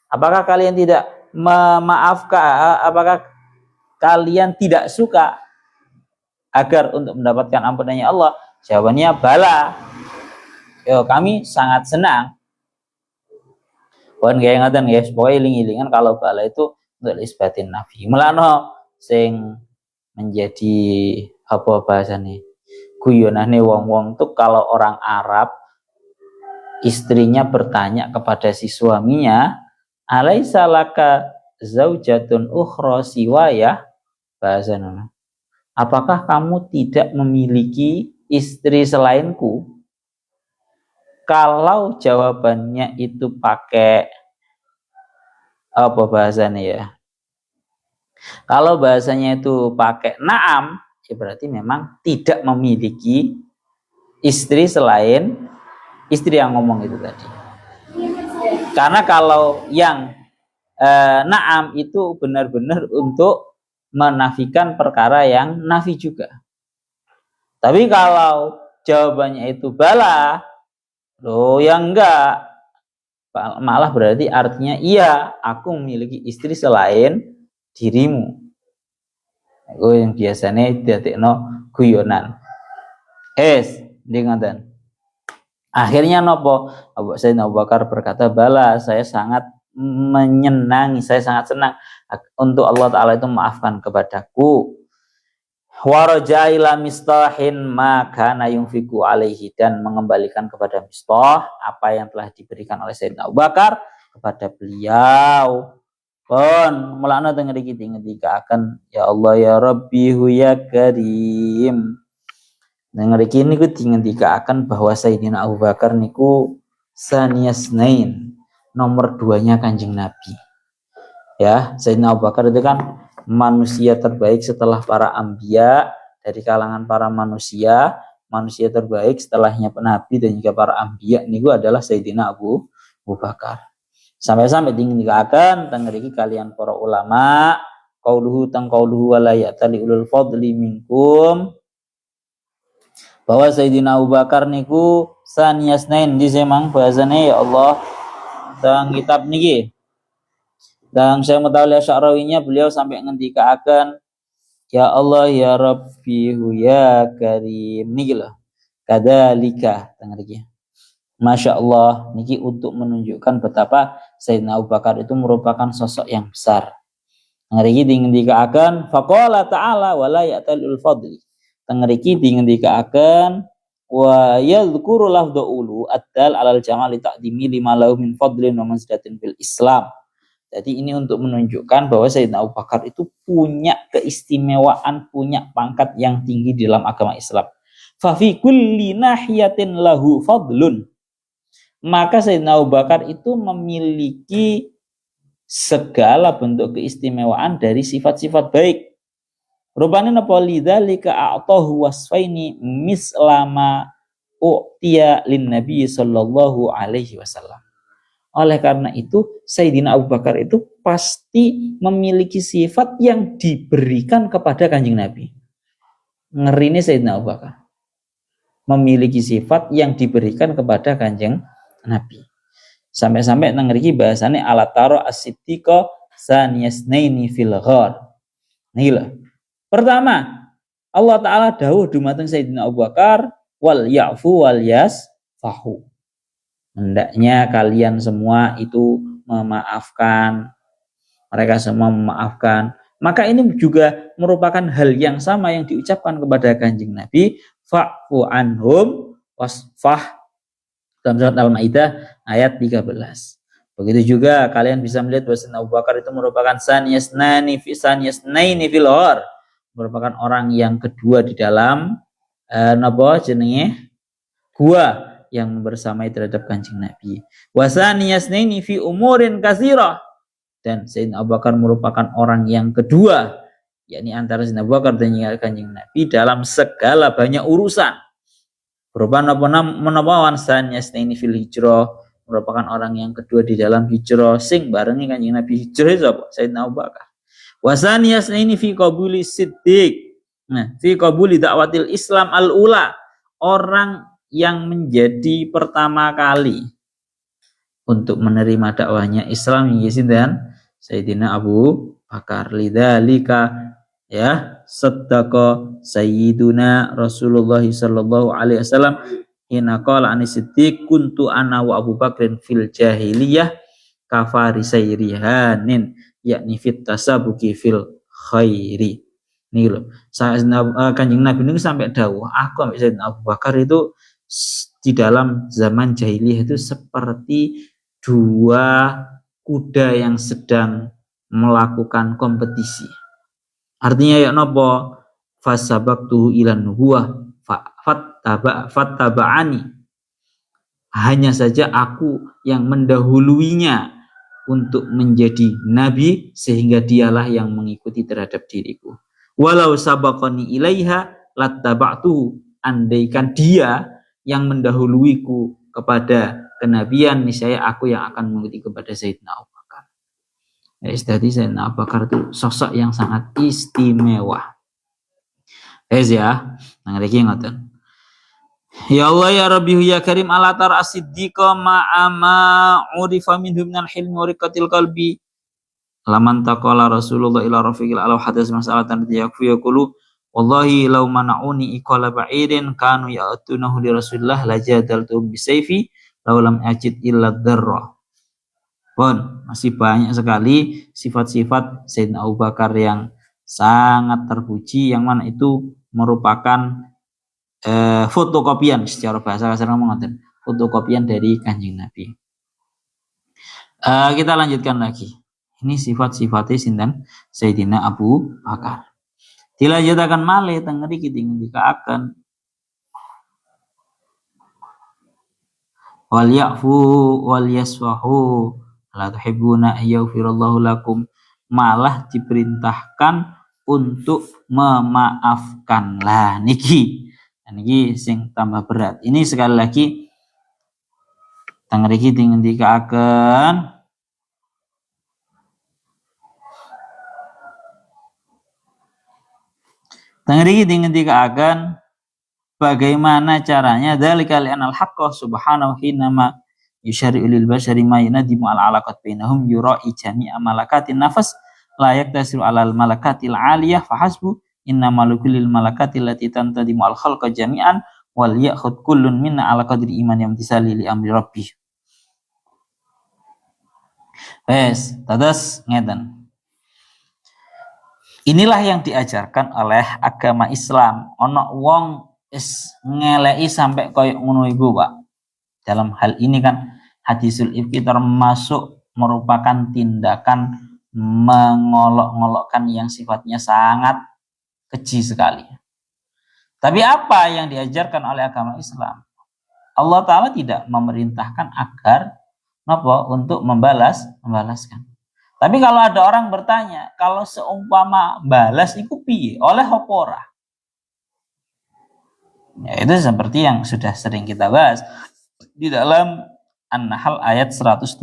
Apakah kalian tidak memaafkan, apakah kalian tidak suka agar untuk mendapatkan ampunannya Allah? Jawabannya bala. Yo, kami sangat senang. Pun kayak ngaten guys, pokoknya iling-ilingan kalau bala itu untuk isbatin nafi. Mulane sing menjadi apa bahasane? Guyonane wong-wong tuh kalau orang Arab istrinya bertanya kepada si suaminya, "Alaisa laka zaujatun ukhra siwaya?" Bahasane. Apakah kamu tidak memiliki istri selainku? Kalau jawabannya itu pakai apa bahasanya ya? Kalau bahasanya itu pakai na'am, ya berarti memang tidak memiliki istri selain istri yang ngomong itu tadi. Karena kalau yang na'am itu benar-benar untuk menafikan perkara yang nafi juga. Tapi kalau jawabannya itu bala, loh yang enggak, malah berarti artinya iya, aku memiliki istri selain dirimu. Itu yang biasanya dadekno guyonan. Dengarkan. Akhirnya nopo? Sayyidina Abu Bakar berkata, bala, saya sangat menyenangi, saya sangat senang untuk Allah Ta'ala itu maafkan kepadaku. Waraja ila Mistahin maka yunfiqu alaihi, dan mengembalikan kepada Mistah apa yang telah diberikan oleh Sayyidina Abu Bakar kepada beliau. Pun mulana teng mriki ngendikaken ya Allah ya Rabbi ya Karim. Teng mriki niku ngendikaken bahwa Sayyidina Abu Bakar niku saniyasnain, nomor 2-nya Kanjeng Nabi. Ya, Sayyidina Abu Bakar itu kan manusia terbaik setelah para anbiya, dari kalangan para manusia terbaik setelahnya Nabi dan juga para anbiya niku adalah Sayyidina Abu Bakar. Sampai-sampai dingin-dingin teng mriki kalian para ulama qauluhu wala ya'tali ulul fadli minkum, bahwa Sayyidina Abu Bakar niku saniyasnain di semang bahasane ya Allah teng kitab niki. Dan saya Mutawalli Asy'arawinya beliau sampai ngendikaken ya Allah ya Rabbi ya Karim niki lho. Kadzalika teng mriki. Masya Allah, niki untuk menunjukkan betapa Sayyidina Abu Bakar itu merupakan sosok yang besar. Ngeriki dingendikaken faqala ta'ala wala ya'talul fadli. Ngeriki dingendikaken wa yadhkuru lafdhu ulu addal alal jamali ta'dimi lima lahu min fadlin wa manzilatin fil Islam. Jadi ini untuk menunjukkan bahwa Sayyidina Abu Bakar itu punya keistimewaan, punya pangkat yang tinggi di dalam agama Islam. Fa fi kulli nahiyatin lahu fadlun. Maka Sayyidina Abu Bakar itu memiliki segala bentuk keistimewaan dari sifat-sifat baik. Rupanya napa lidzalika a'tahu wasfaini mislama u'tiya lin Nabi sallallahu alaihi wasallam. Oleh karena itu Sayyidina Abu Bakar itu pasti memiliki sifat yang diberikan kepada Kanjeng Nabi. Ngerine Sayyidina Abu Bakar memiliki sifat yang diberikan kepada Kanjeng Nabi. Sampai-sampai nang mriki bahasane ala taro as-siddiqa saniyasnaini fil ghar. Niki lho. Pertama, Allah taala dawuh dumateng Sayyidina Abu Bakar wal ya'fu wal yasfahu. Hendaknya kalian semua itu memaafkan. Mereka semua memaafkan. Maka ini juga merupakan hal yang sama yang diucapkan kepada Kanjeng Nabi, fa'fu anhum wasfah, dalam surat Al-Maidah ayat 13. Begitu juga kalian bisa melihat bahwa Abu Bakar itu merupakan saniyasnaini fil ghar, merupakan orang yang kedua di dalam napa jenenge gua yang bersamai terhadap Kanjeng Nabi. Wa saniyasnaini fi umurin katsirah, dan Sayyidina Abu Bakar merupakan orang yang kedua, yakni antara Sayyidina Abu Bakar dan Kanjeng Nabi dalam segala banyak urusan. Berupa menapawan saniyasnaini fil hijrah, merupakan orang yang kedua di dalam hijrah sing barengi Kanjeng Nabi hijrah sapa Sayyidina Abu Bakar. Wa saniyasnaini fi qabuli siddiq. Nah, fi qabuli dakwatil Islam al-ula, orang yang menjadi pertama kali untuk menerima dakwahnya Islam dan Sayyidina Abu Bakar. Lidzalika ya saddaqa sayyiduna Rasulullah sallallahu alaihi wasallam hina qala anis siddiq kuntu ana wa Abu Bakrin fil jahiliyah kafarisai rihanin, yakni fit tasabuki fil khairi. Nih lho, Kanjeng Nabi ini sampai dawuh, aku ambek Sayyidina Abu Bakar itu di dalam zaman jahiliyah itu seperti dua kuda yang sedang melakukan kompetisi. Artinya ya napa fasabaqtu ilan nubuwah fattaba'ani, hanya saja aku yang mendahuluinya untuk menjadi nabi sehingga dialah yang mengikuti terhadap diriku. Walau sabaqani ilaiha lattaba'tu, andaikan dia yang mendahuluiku kepada kenabian, niscaya aku yang akan mengikuti kepada Sayyidina Abu Bakar. Jadi Sayyidina Abu Bakar itu sosok yang sangat istimewa. Ya, nang riki ngoten. Ya Allah ya Rabbi ya Karim ala tar as-siddiqa ma'ama urifa minhum minal hilmi wa riqatil qalbi. Laman taqala Rasulullah ila rafiqil ala hadis masalatan yakfu yaqulu wallahi law mana'uni iqala ba'irin kanu ya'tunahu li Rasulillah lajadaltum bisayfi law lam ajid illa dzarra. Pun masih banyak sekali sifat-sifat Sayyidina Abu Bakar yang sangat terpuji, yang mana itu merupakan fotokopian, secara bahasa kasar ngomong, fotokopian dari Kanjeng Nabi. Kita lanjutkan lagi. Ini sifat-sifatnya sinten Sayyidina Abu Bakar. Dilanjutakan malih teng mriki dikaaken wal ya'fu wal yasfahu la tuhibbuna yaghfirallahu lakum, malah diperintahkan untuk memaafkan. Lah niki sing tambah berat. Ini sekali lagi teng mriki dikaaken Tangriki dikaakan bagaimana caranya dzalika li'anal haqqo subhanahu hinama yusyari'u lil bashari ma yanadimu al alaqat bainahum yura'i jami'a malakatin nafas la yaktasiru alal malakatil aliyah fahasbu innamal lil malakati allati tantadimu al khalqa jami'an wal ya'khud kullun minna ala qadri iman yang tisali li amri rabbih. Tadas ngeten. Inilah yang diajarkan oleh agama Islam. Ono wong is ngelei sampai koyo ngono iku, Pak. Dalam hal ini kan hadisul ifki termasuk merupakan tindakan mengolok-ngolokkan yang sifatnya sangat keji sekali. Tapi apa yang diajarkan oleh agama Islam? Allah Ta'ala tidak memerintahkan agar untuk membalaskan. Tapi kalau ada orang bertanya, kalau seumpama balas itu piye? Oleh opora? Ya, itu seperti yang sudah sering kita bahas di dalam An-Nahl ayat 126.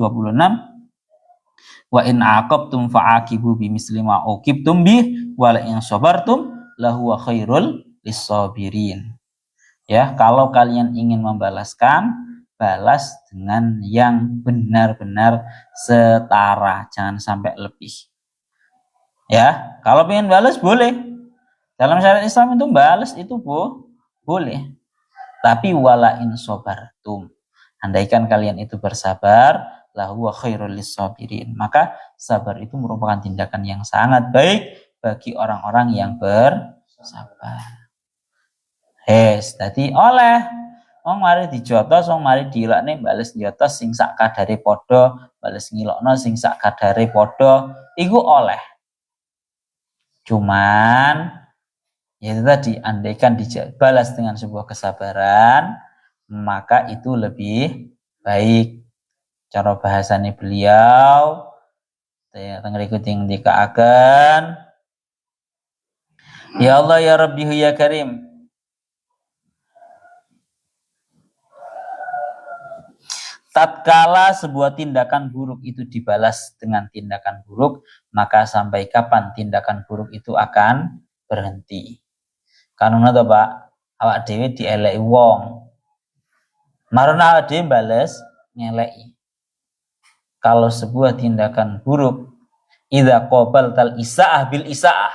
Wa in aqabtum fa'aqibu bimisli ma uqibtum bih wa la in sabartum lahu khairul lis-sabirin. Ya, kalau kalian ingin membalaskan, balas dengan yang benar-benar setara, jangan sampai lebih. Ya, kalau pengen balas boleh. Dalam syariat Islam itu balas itu boleh. Tapi wala in sabartum, andaikan kalian itu bersabar, lahu khairul lis-sabirin, maka sabar itu merupakan tindakan yang sangat baik bagi orang-orang yang bersabar. Tadi oleh wong mari dijotos, wong mari dilakne bales jotos sing sak kadare padha, bales ngilokno sing sak kadare padha, iku oleh. Cuman ya itu tadi, andaikan dibalas dengan sebuah kesabaran, maka itu lebih baik. Cara bahasane beliau tengriku dikaaken, ya Allah ya Rabbi ya Karim, tatkala sebuah tindakan buruk itu dibalas dengan tindakan buruk, maka sampai kapan tindakan buruk itu akan berhenti? Kanuna to Pak, awak dhewe dieleki wong. Marana awak dhewe bales ngeleki. Kalau sebuah tindakan buruk, idza qabaltal isaah bil isaah,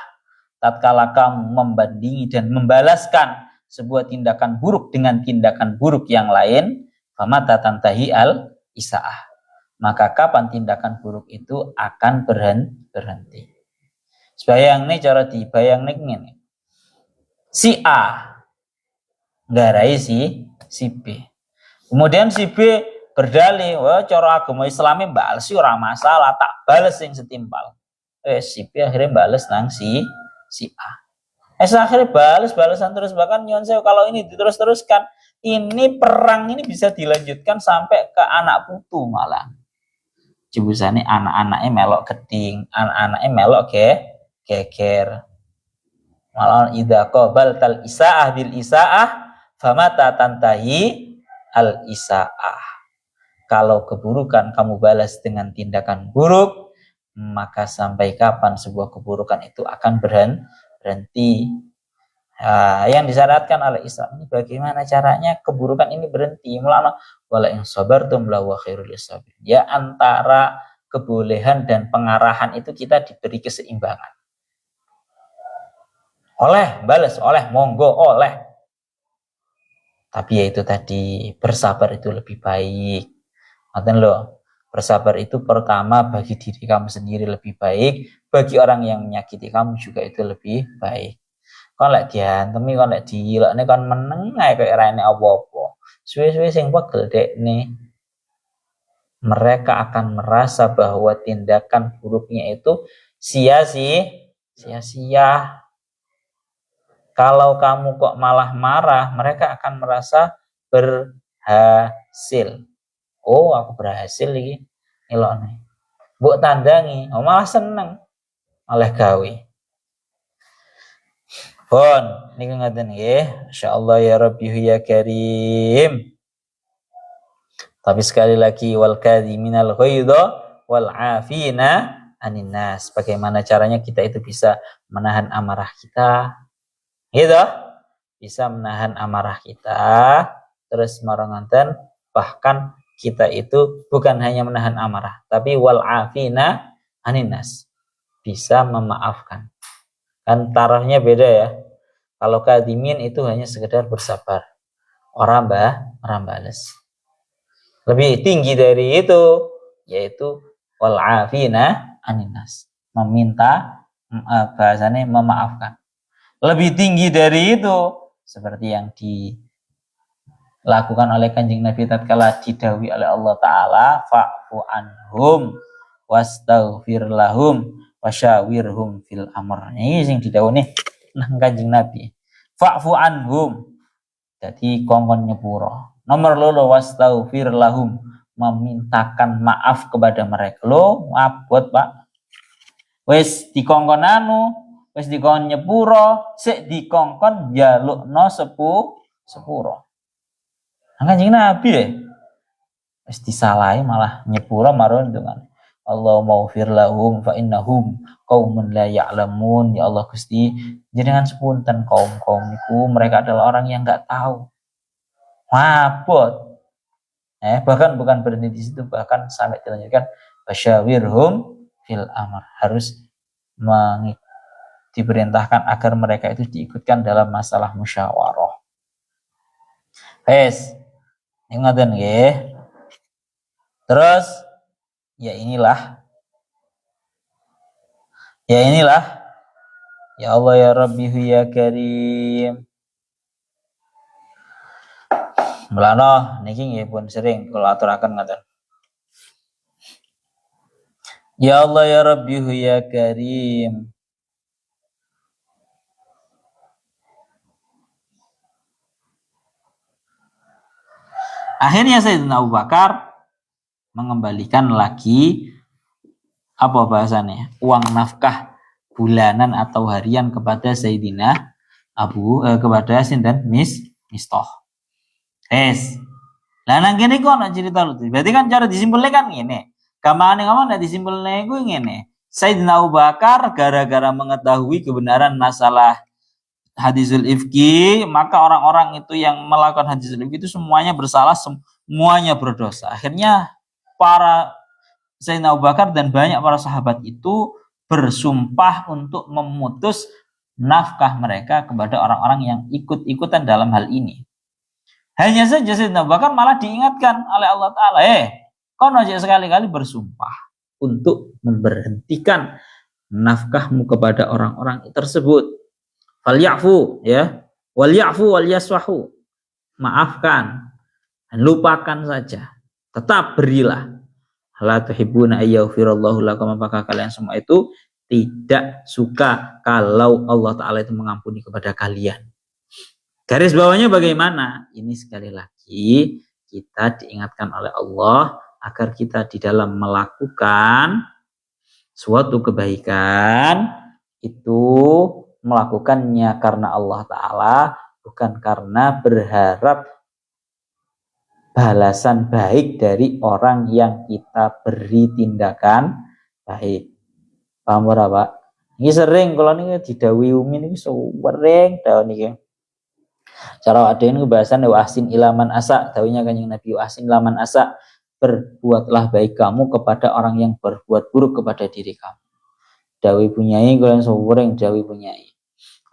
tatkala kamu membandingi dan membalaskan sebuah tindakan buruk dengan tindakan buruk yang lain, famata tantahi al isaah, maka kapan tindakan buruk itu akan berhenti? Sebayang nih, cara dibayang nih ngene. Si A nggarai si B. Kemudian si B berdalih, wah cara agama Islami balas ora masalah, tak bales yang setimpal. Si B akhirnya bales nang si A. Akhirnya balesan terus, bahkan nyon sewu kalau ini diterus-teruskan, ini perang ini bisa dilanjutkan sampai ke anak putu malah. Jebusane anak-anaknya melok geding, anak-anaknya melok geger. Malah idza qabaltal isaah bil isaah famata tantahi al isaah. Kalau keburukan kamu balas dengan tindakan buruk, maka sampai kapan sebuah keburukan itu akan berhenti? Yang disyaratkan oleh Islam ini bagaimana caranya keburukan ini berhenti? Mulana wala in sabartum la wa khairul lisabirin. Ya, antara kebolehan dan pengarahan itu kita diberi keseimbangan. Oleh balas, oleh monggo, oleh. Tapi ya itu tadi, bersabar itu lebih baik. Ngoten lho, bersabar itu pertama bagi diri kamu sendiri lebih baik, bagi orang yang menyakiti kamu juga itu lebih baik. Kon lek diantemi, kon lek dilokne kon meneng ae kaya rene apa-apa. Suwe-suwe sing pegel dekne. mereka akan merasa bahwa tindakan buruknya itu sia-sia. Kalau kamu kok malah marah, mereka akan merasa berhasil. Oh, aku berhasil iki. Elokne. Mbok tandangi, oh malah seneng. Oleh gawe. Pun niku ngaten nggih. Masyaallah ya Rabbi ya Karim. Tapi sekali lagi wal kadhiminal ghaidha wal 'afina 'anil nas. Bagaimana caranya kita itu bisa menahan amarah kita? Gitu. Bisa menahan amarah kita, terus maranganten bahkan kita itu bukan hanya menahan amarah, tapi wal 'afina 'anil nas. Bisa memaafkan. Kan tarafnya beda ya. Kalau kadhimin itu hanya sekedar bersabar. Orang bales. Lebih tinggi dari itu yaitu wal 'afina 'anil nas. Meminta bahasanya memaafkan. Lebih tinggi dari itu seperti yang dilakukan oleh Kanjeng Nabi tatkala didhawuhi oleh Allah taala fa'fu anhum wastaghfir lahum wasyawirhum fil amr. Ini sing didhawuhi nang Kanjeng Nabi. Fa'fu anhum. Jadi kongkon nyepuro. Nomor loro wastaghfir lahum, memintakan maaf kepada mereka. Lo abot, Pak. Wis dikongkon wis dikongkon nyepuro, sik dikongkon njalukno sepuro. Kanjeng Nabi wis disalahi malah nyepuro marun dengan Allahumma ghfir lahum fa innahum qaumun la ya'lamun. Ya Allah Gusti, jenengan sepunten kaum-kaum niku, mereka adalah orang yang enggak tahu. Mabot. Bahkan bukan berhenti di situ, bahkan sampai dilanjutkan wasyawirhum fil amr, harus diperintahkan agar mereka itu diikutkan dalam masalah musyawarah. Wes, ngoten nggih. Terus ya inilah. Ya Allah ya Rabbi ya Karim. Mulane niki nggih pun sering kula aturaken ngoten. Ya Allah ya Rabbi ya Karim. Akhirnya Sayyidina Abu Bakar mengembalikan lagi apa bahasanya? Uang nafkah bulanan atau harian kepada Sayyidina kepada sinten Mistah. Lah nang kene kok ana cerita lucu. Berarti kan cara disimpulne kan ngene. Kamane ngomong nek disimpulne iku ngene. Sayyidina Abu Bakar gara-gara mengetahui kebenaran masalah hadisul ifki, maka orang-orang itu yang melakukan hadisul ifki itu semuanya bersalah, semuanya berdosa. Akhirnya para Sayyidina Abu Bakar dan banyak para sahabat itu bersumpah untuk memutus nafkah mereka kepada orang-orang yang ikut-ikutan dalam hal ini. Hanya saja Sayyidina Abu Bakar malah diingatkan oleh Allah Ta'ala, kau aja sekali-kali bersumpah untuk memberhentikan nafkahmu kepada orang-orang tersebut. Falyafu, walyafu walyaswahu, maafkan dan lupakan saja, tetap berilah. La tuhibbuna ayyaghfirallahu lakum, apakah kalian semua itu tidak suka kalau Allah Ta'ala itu mengampuni kepada kalian? Garis bawahnya bagaimana? Ini sekali lagi kita diingatkan oleh Allah agar kita di dalam melakukan suatu kebaikan itu melakukannya karena Allah Ta'ala, bukan karena berharap balasan baik dari orang yang kita beri tindakan baik. Paham ora, Pak? Ini sering kalau ini didhawuhi Umi ini sering tahun ini. Cara aden kebahasan wahsin ilaman asa, dawuhnya Kanjeng Nabi wahsin ilaman asa, berbuatlah baik kamu kepada orang yang berbuat buruk kepada diri kamu. Dawuh punyai kalian sering dawuh punyai.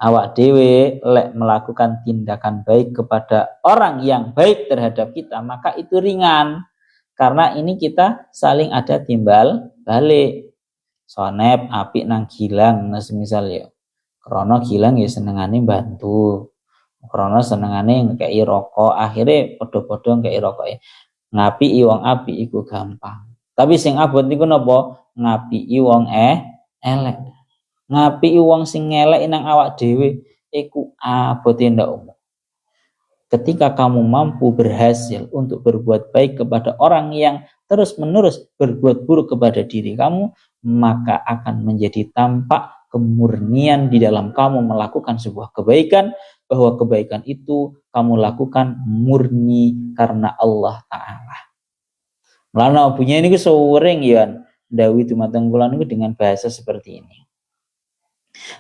Awak dewe lek melakukan tindakan baik kepada orang yang baik terhadap kita, maka itu ringan. Karena ini kita saling ada timbal balik. Sonep apik nang Gilang, semisal ya. Krono Gilang ya senengane bantu. Krono senengane ngekei rokok, akhirnya podo-podo ngekei rokok. Ngapiki wong apik iku gampang. Tapi sing abot niku napa? Ngapiki wong elek. Ngapiki wong sing elek nang awak dhewe iku abote ndak umum. Ketika kamu mampu berhasil untuk berbuat baik kepada orang yang terus-menerus berbuat buruk kepada diri kamu, maka akan menjadi tampak kemurnian di dalam kamu melakukan sebuah kebaikan, bahwa kebaikan itu kamu lakukan murni karena Allah Ta'ala. Melana bunyi ini sering ya Dawi dumateng kula niku dengan bahasa seperti ini.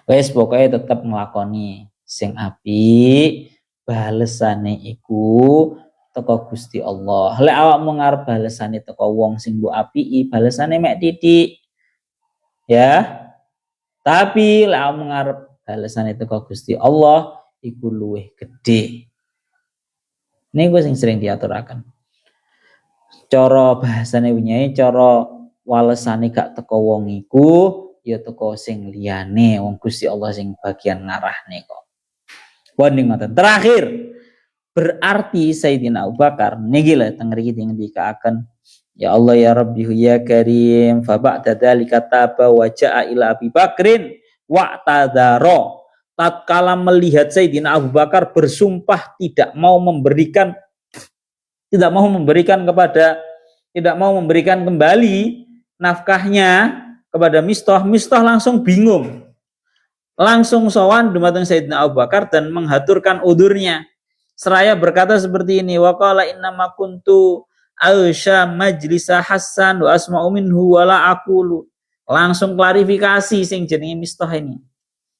Wes pokoknya tetap ngelakoni sing apik, balesane iku teko Gusti Allah. Lek awakmu ngarep balesane teko wong sing mbok apiki, balesane mek titik. Ya. Tapi lek awakmu ngarep balesane teko Gusti Allah iku luwih gedhe. Niku sing sering diaturaken. Cara bahasane wingi, cara walesane gak teko wong iku ya teko sing liyane, wong Gusti Allah sing bagian ngarahne kok. Wanding ngoten. Terakhir, berarti Sayyidina Abu Bakar niki lho teng mriki dikaaken ya Allah ya Rabbi ya Karim fa ba'da dzalika taba wa ja'a ila Abi Bakrin wa tadara. Tatkala melihat Sayyidina Abu Bakar bersumpah tidak mau memberikan kembali nafkahnya kepada Mistah langsung bingung. Langsung sowan dumateng Sayyidina Abu Bakar dan menghaturkan udurnya. Seraya berkata seperti ini, wa qala innama kuntu ausya majlisa Hasan wa asma'u minhu wa la aqulu. Langsung klarifikasi sing jenenge Mistah ini.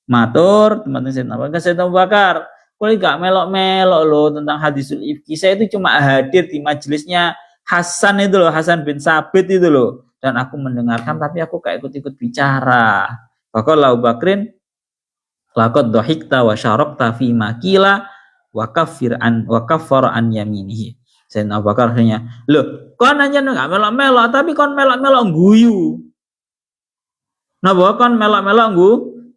Matur dumateng Sayyidina Abu Bakar, kula gak melok-melok loh tentang hadisul ifki. Saya itu cuma hadir di majelisnya Hasan itu loh, Hasan bin Sabit itu loh. Dan aku mendengarkan tapi aku gak ikut-ikut bicara. Faqala Abu Bakrin laqad dhahikta wa syarabta fi makila wa kaffara an yaminihi. Sayyidina Abu Bakar hanya, "Loh, kon aja enggak melok-melok tapi kon melok-melok guyu." Napa kon melok-melok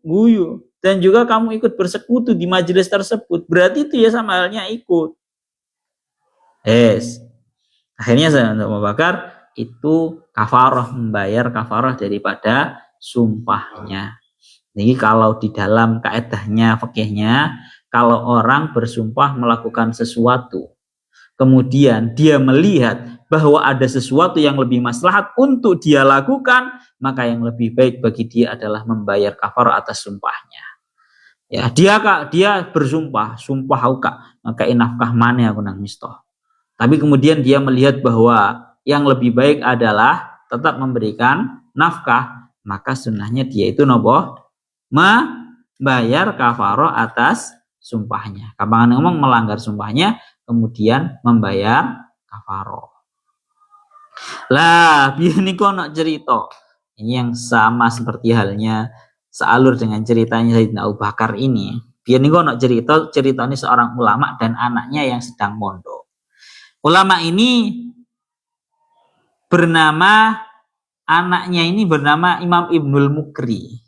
guyu dan juga kamu ikut bersekutu di majelis tersebut. Berarti itu ya sama halnya ikut. Akhirnya Sayyidina Abu Bakar itu kafarah, membayar kafarah daripada sumpahnya. Jadi kalau di dalam kaedahnya, fikihnya, kalau orang bersumpah melakukan sesuatu, kemudian dia melihat bahwa ada sesuatu yang lebih maslahat untuk dia lakukan, maka yang lebih baik bagi dia adalah membayar kafarah atas sumpahnya. Ya, dia bersumpah, sumpah aku kak, maka nafkah mana aku nang Mistah. Tapi kemudian dia melihat bahwa yang lebih baik adalah tetap memberikan nafkah, maka sunnahnya dia itu nopo membayar kafarah atas sumpahnya. Kampangan ngomong melanggar sumpahnya, kemudian membayar kafarah. Lah, biar niku ono cerita. Ini yang sama seperti halnya sealur dengan ceritanya Sayyidina Abu Bakar ini. Biar niku ono cerita ini seorang ulama dan anaknya yang sedang mondok. Ulama ini anaknya ini bernama Imam Ibnul Mukri.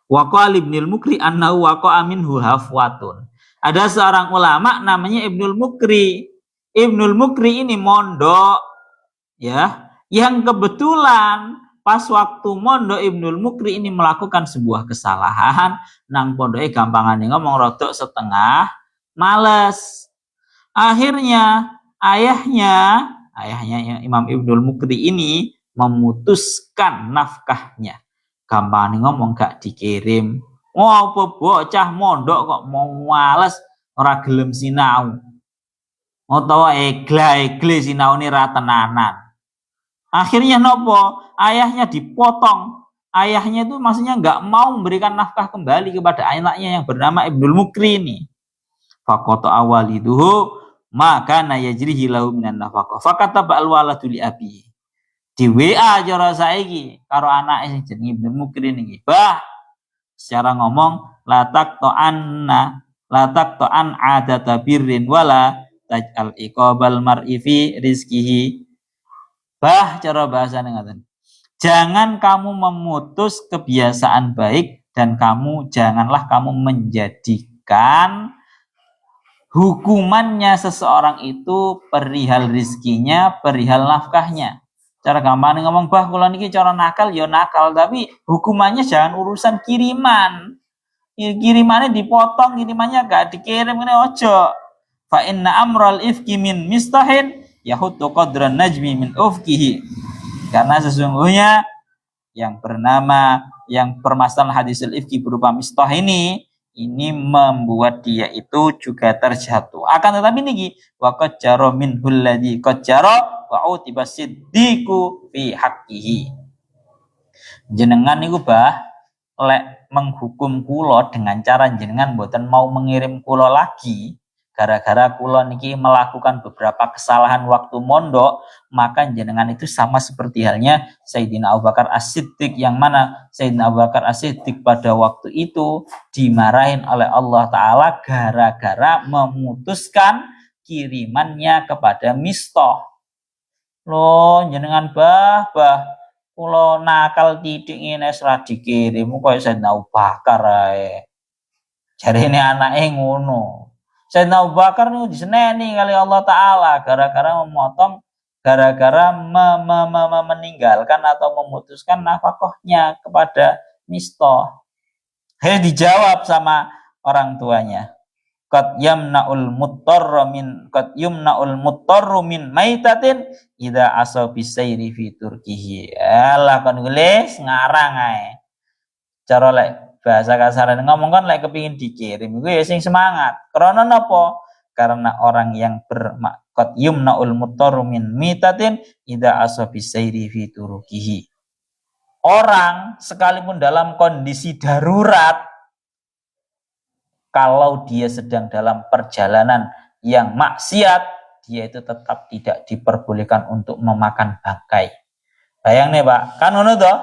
Waqal Ibnul Mukri annahu waqa'a minhu hafwatun. Ada seorang ulama namanya Ibnul Mukri. Ibnul Mukri ini mondok ya, yang kebetulan pas waktu mondok Ibnul Mukri ini melakukan sebuah kesalahan, nang pondoke gampangane ngomong rodok setengah males. Akhirnya ayahnya Imam Ibnul Mukri ini memutuskan nafkahnya. Gampang ngomong gak dikirim. Oh apa bocah mondok kok mau males ora gelem sinau. Utawa egle sinau ni ra tenanan. Akhirnya nopo? Ayahnya dipotong. Ayahnya itu maksudnya nggak mau memberikan nafkah kembali kepada anaknya yang bernama Ibnul Mukri ini. Faqata awaliduhu maka yajrihi lahu minan nafaqah. Fakata ba'al waladu li abi. Di WA cara saiki karo anake sing jenenge Ibnu Mukri niki. Bah, secara ngomong la taqta'an adata birrin wala taj'al iqabal mar'i fi rizqihi. Bah, cara bahasane ngaten. Jangan kamu memutus kebiasaan baik dan janganlah kamu menjadikan hukumannya seseorang itu perihal rizkinya, perihal nafkahnya. Cara gampang ngomong, bah kula niki cara nakal ya nakal, tapi hukumannya jangan urusan kiriman. Kirimannya dipotong, kirimannya gak dikirim, ini ojo. Fa inna amral ifki min mistahin yahuttu qadran najmi min ufkihi. Karena sesungguhnya yang permasalahan hadisul ifki berupa mistah ini membuat dia itu juga terjatuh. Akan tetapi niki wa qad jara minhul ladzi qad jara wa utiba siddiqu fi haqqihi. Jenengan niku bah lek menghukum kula dengan cara jenengan mboten mau mengirim kula lagi gara-gara kula niki melakukan beberapa kesalahan waktu mondok, maka jenengan itu sama seperti halnya Sayyidina Abu Bakar As-Siddiq, yang mana Sayyidina Abu Bakar As-Siddiq pada waktu itu dimarahin oleh Allah Ta'ala gara-gara memutuskan kirimannya kepada Mistah. Loh jenengan bah kula nakal titik ngene ora dikirim kok Sayyidina Abu Bakar ae. Jarine anake ngono. Sayyidina Abu Bakar niku diseneni kali Allah Ta'ala gara-gara memotong, gara-gara meninggalkan atau memutuskan nafkahnya kepada Mistah. Dijawab sama orang tuanya. Qad yumna'ul muttarru min maitatin idza asabi sayri fi turkihi. Alah kon nulis ngarang ae. Cara lek bahasa kasaran ngomong kan lek kepingin dikirim iku ya sing semangat. Karena napa? Karena orang yang qad yumna'ul muttarru min maitatin idza asabi sayri fi turkihi. Orang sekalipun dalam kondisi darurat, kalau dia sedang dalam perjalanan yang maksiat, dia itu tetap tidak diperbolehkan untuk memakan bangkai. Bayang nih Pak, kan ngono toh?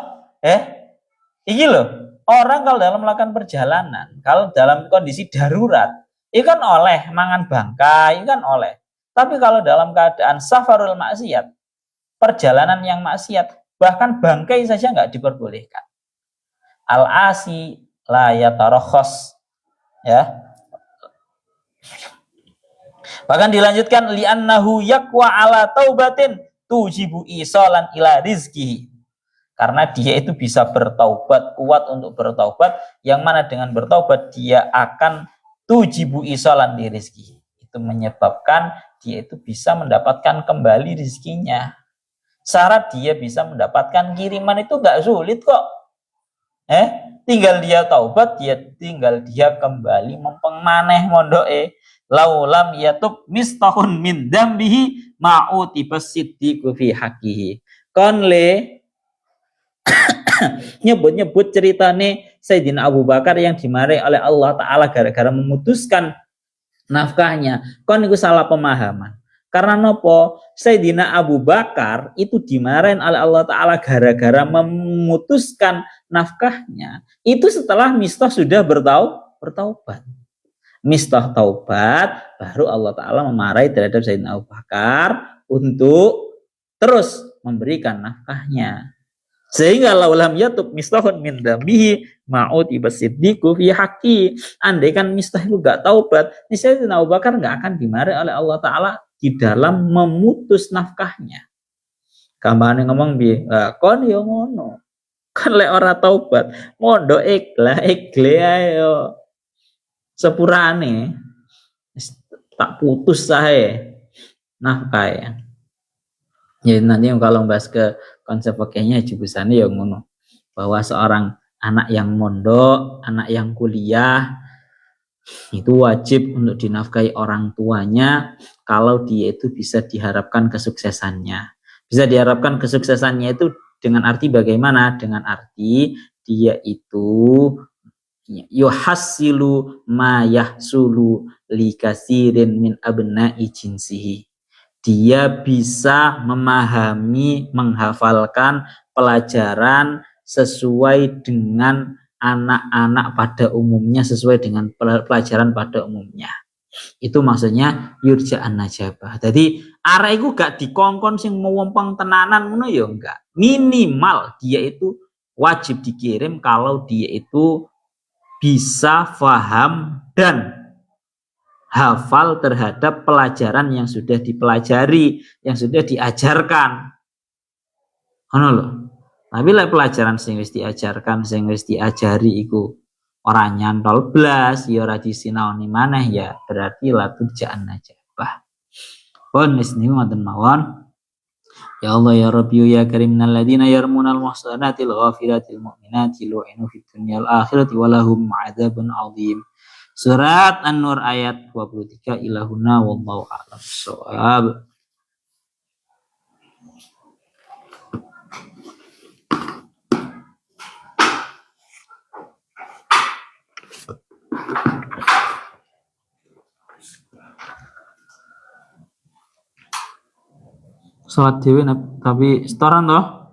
Iki loh, orang kalau dalam melakukan perjalanan, kalau dalam kondisi darurat, itu kan oleh mangan bangkai, itu kan oleh. Tapi kalau dalam keadaan safarul maksiat, perjalanan yang maksiat, bahkan bangkai saja nggak diperbolehkan. Al-asi la yatarakhas. Ya. Bahkan dilanjutkan li'annahu yaqwa ala taubatin tujibu isalan ila rizqihi. Karena dia itu bisa bertaubat, kuat untuk bertaubat, yang mana dengan bertaubat dia akan tujibu isalan di rizqihi. Itu menyebabkan dia itu bisa mendapatkan kembali rizkinya. Syarat dia bisa mendapatkan kiriman itu enggak sulit kok. Tinggal dia taubat, tinggal dia kembali mempeng maneh mondoke. Laulam yatub mistahun min dambihi ma'uti basiddiqu fi haqqihi. Konle nyebut-nyebut ceritane Sayyidina Abu Bakar yang dimarahi oleh Allah Ta'ala gara-gara memutuskan nafkahnya. Kon itu salah pemahaman. Karena nopo? Sayyidina Abu Bakar itu dimarahin oleh Allah Ta'ala gara-gara memutuskan nafkahnya. Itu setelah Mistah sudah bertaubat. Mistah taubat, baru Allah Ta'ala memarahi terhadap Sayyidina Abu Bakar untuk terus memberikan nafkahnya. Sehingga laulam yatub mistahun min dambihi ma'uti basiddiqu fi haqqi. Andai kan Mistah itu gak taubat, Sayyidina Abu Bakar gak akan dimarahi oleh Allah Ta'ala di dalam memutus nafkahnya. Kampane ngomong piye? Kon yo ngono. Kan lek ora taubat, mondok ikhle ayo. Sepurane tak putus sae nafkah ya. Ya nanti kalau bahas ke konsep fakihnya jurusannya ya ngono. Bahwa seorang anak yang mondok, anak yang kuliah itu wajib untuk dinafkahi orang tuanya kalau dia itu bisa diharapkan kesuksesannya. Bisa diharapkan kesuksesannya itu dengan arti bagaimana? Dengan arti dia itu yuhassilu ma yahsulu likasirin min abna'i jinsihi. Dia bisa memahami, menghafalkan pelajaran sesuai dengan anak-anak pada umumnya, sesuai dengan pelajaran pada umumnya. Itu maksudnya yurja'an najabah. Jadi arek iku gak dikongkon sing mewempeng tenanan ngono ya enggak. Minimal dia itu wajib dikirim kalau dia itu bisa paham dan hafal terhadap pelajaran yang sudah dipelajari, yang sudah diajarkan. Ngono lho. Tapi lek pelajaran sing wis diajarkan, sing wis diajari iku ora nyantol blas, ya ora disinaoni maneh ya berarti latu jaan najabah. Pun wis niku ngoten mawon. Ya Allah ya Rabbi ya Karim alladzina yarmunal muhsanatil ghafiratil mu'minatil lu'inu fid dunyal akhirati walahum adzabun adzim. Surat An-Nur ayat 23 ilahuna wallahu a'lam bissawab. Salat dhewe tapi setoran toh.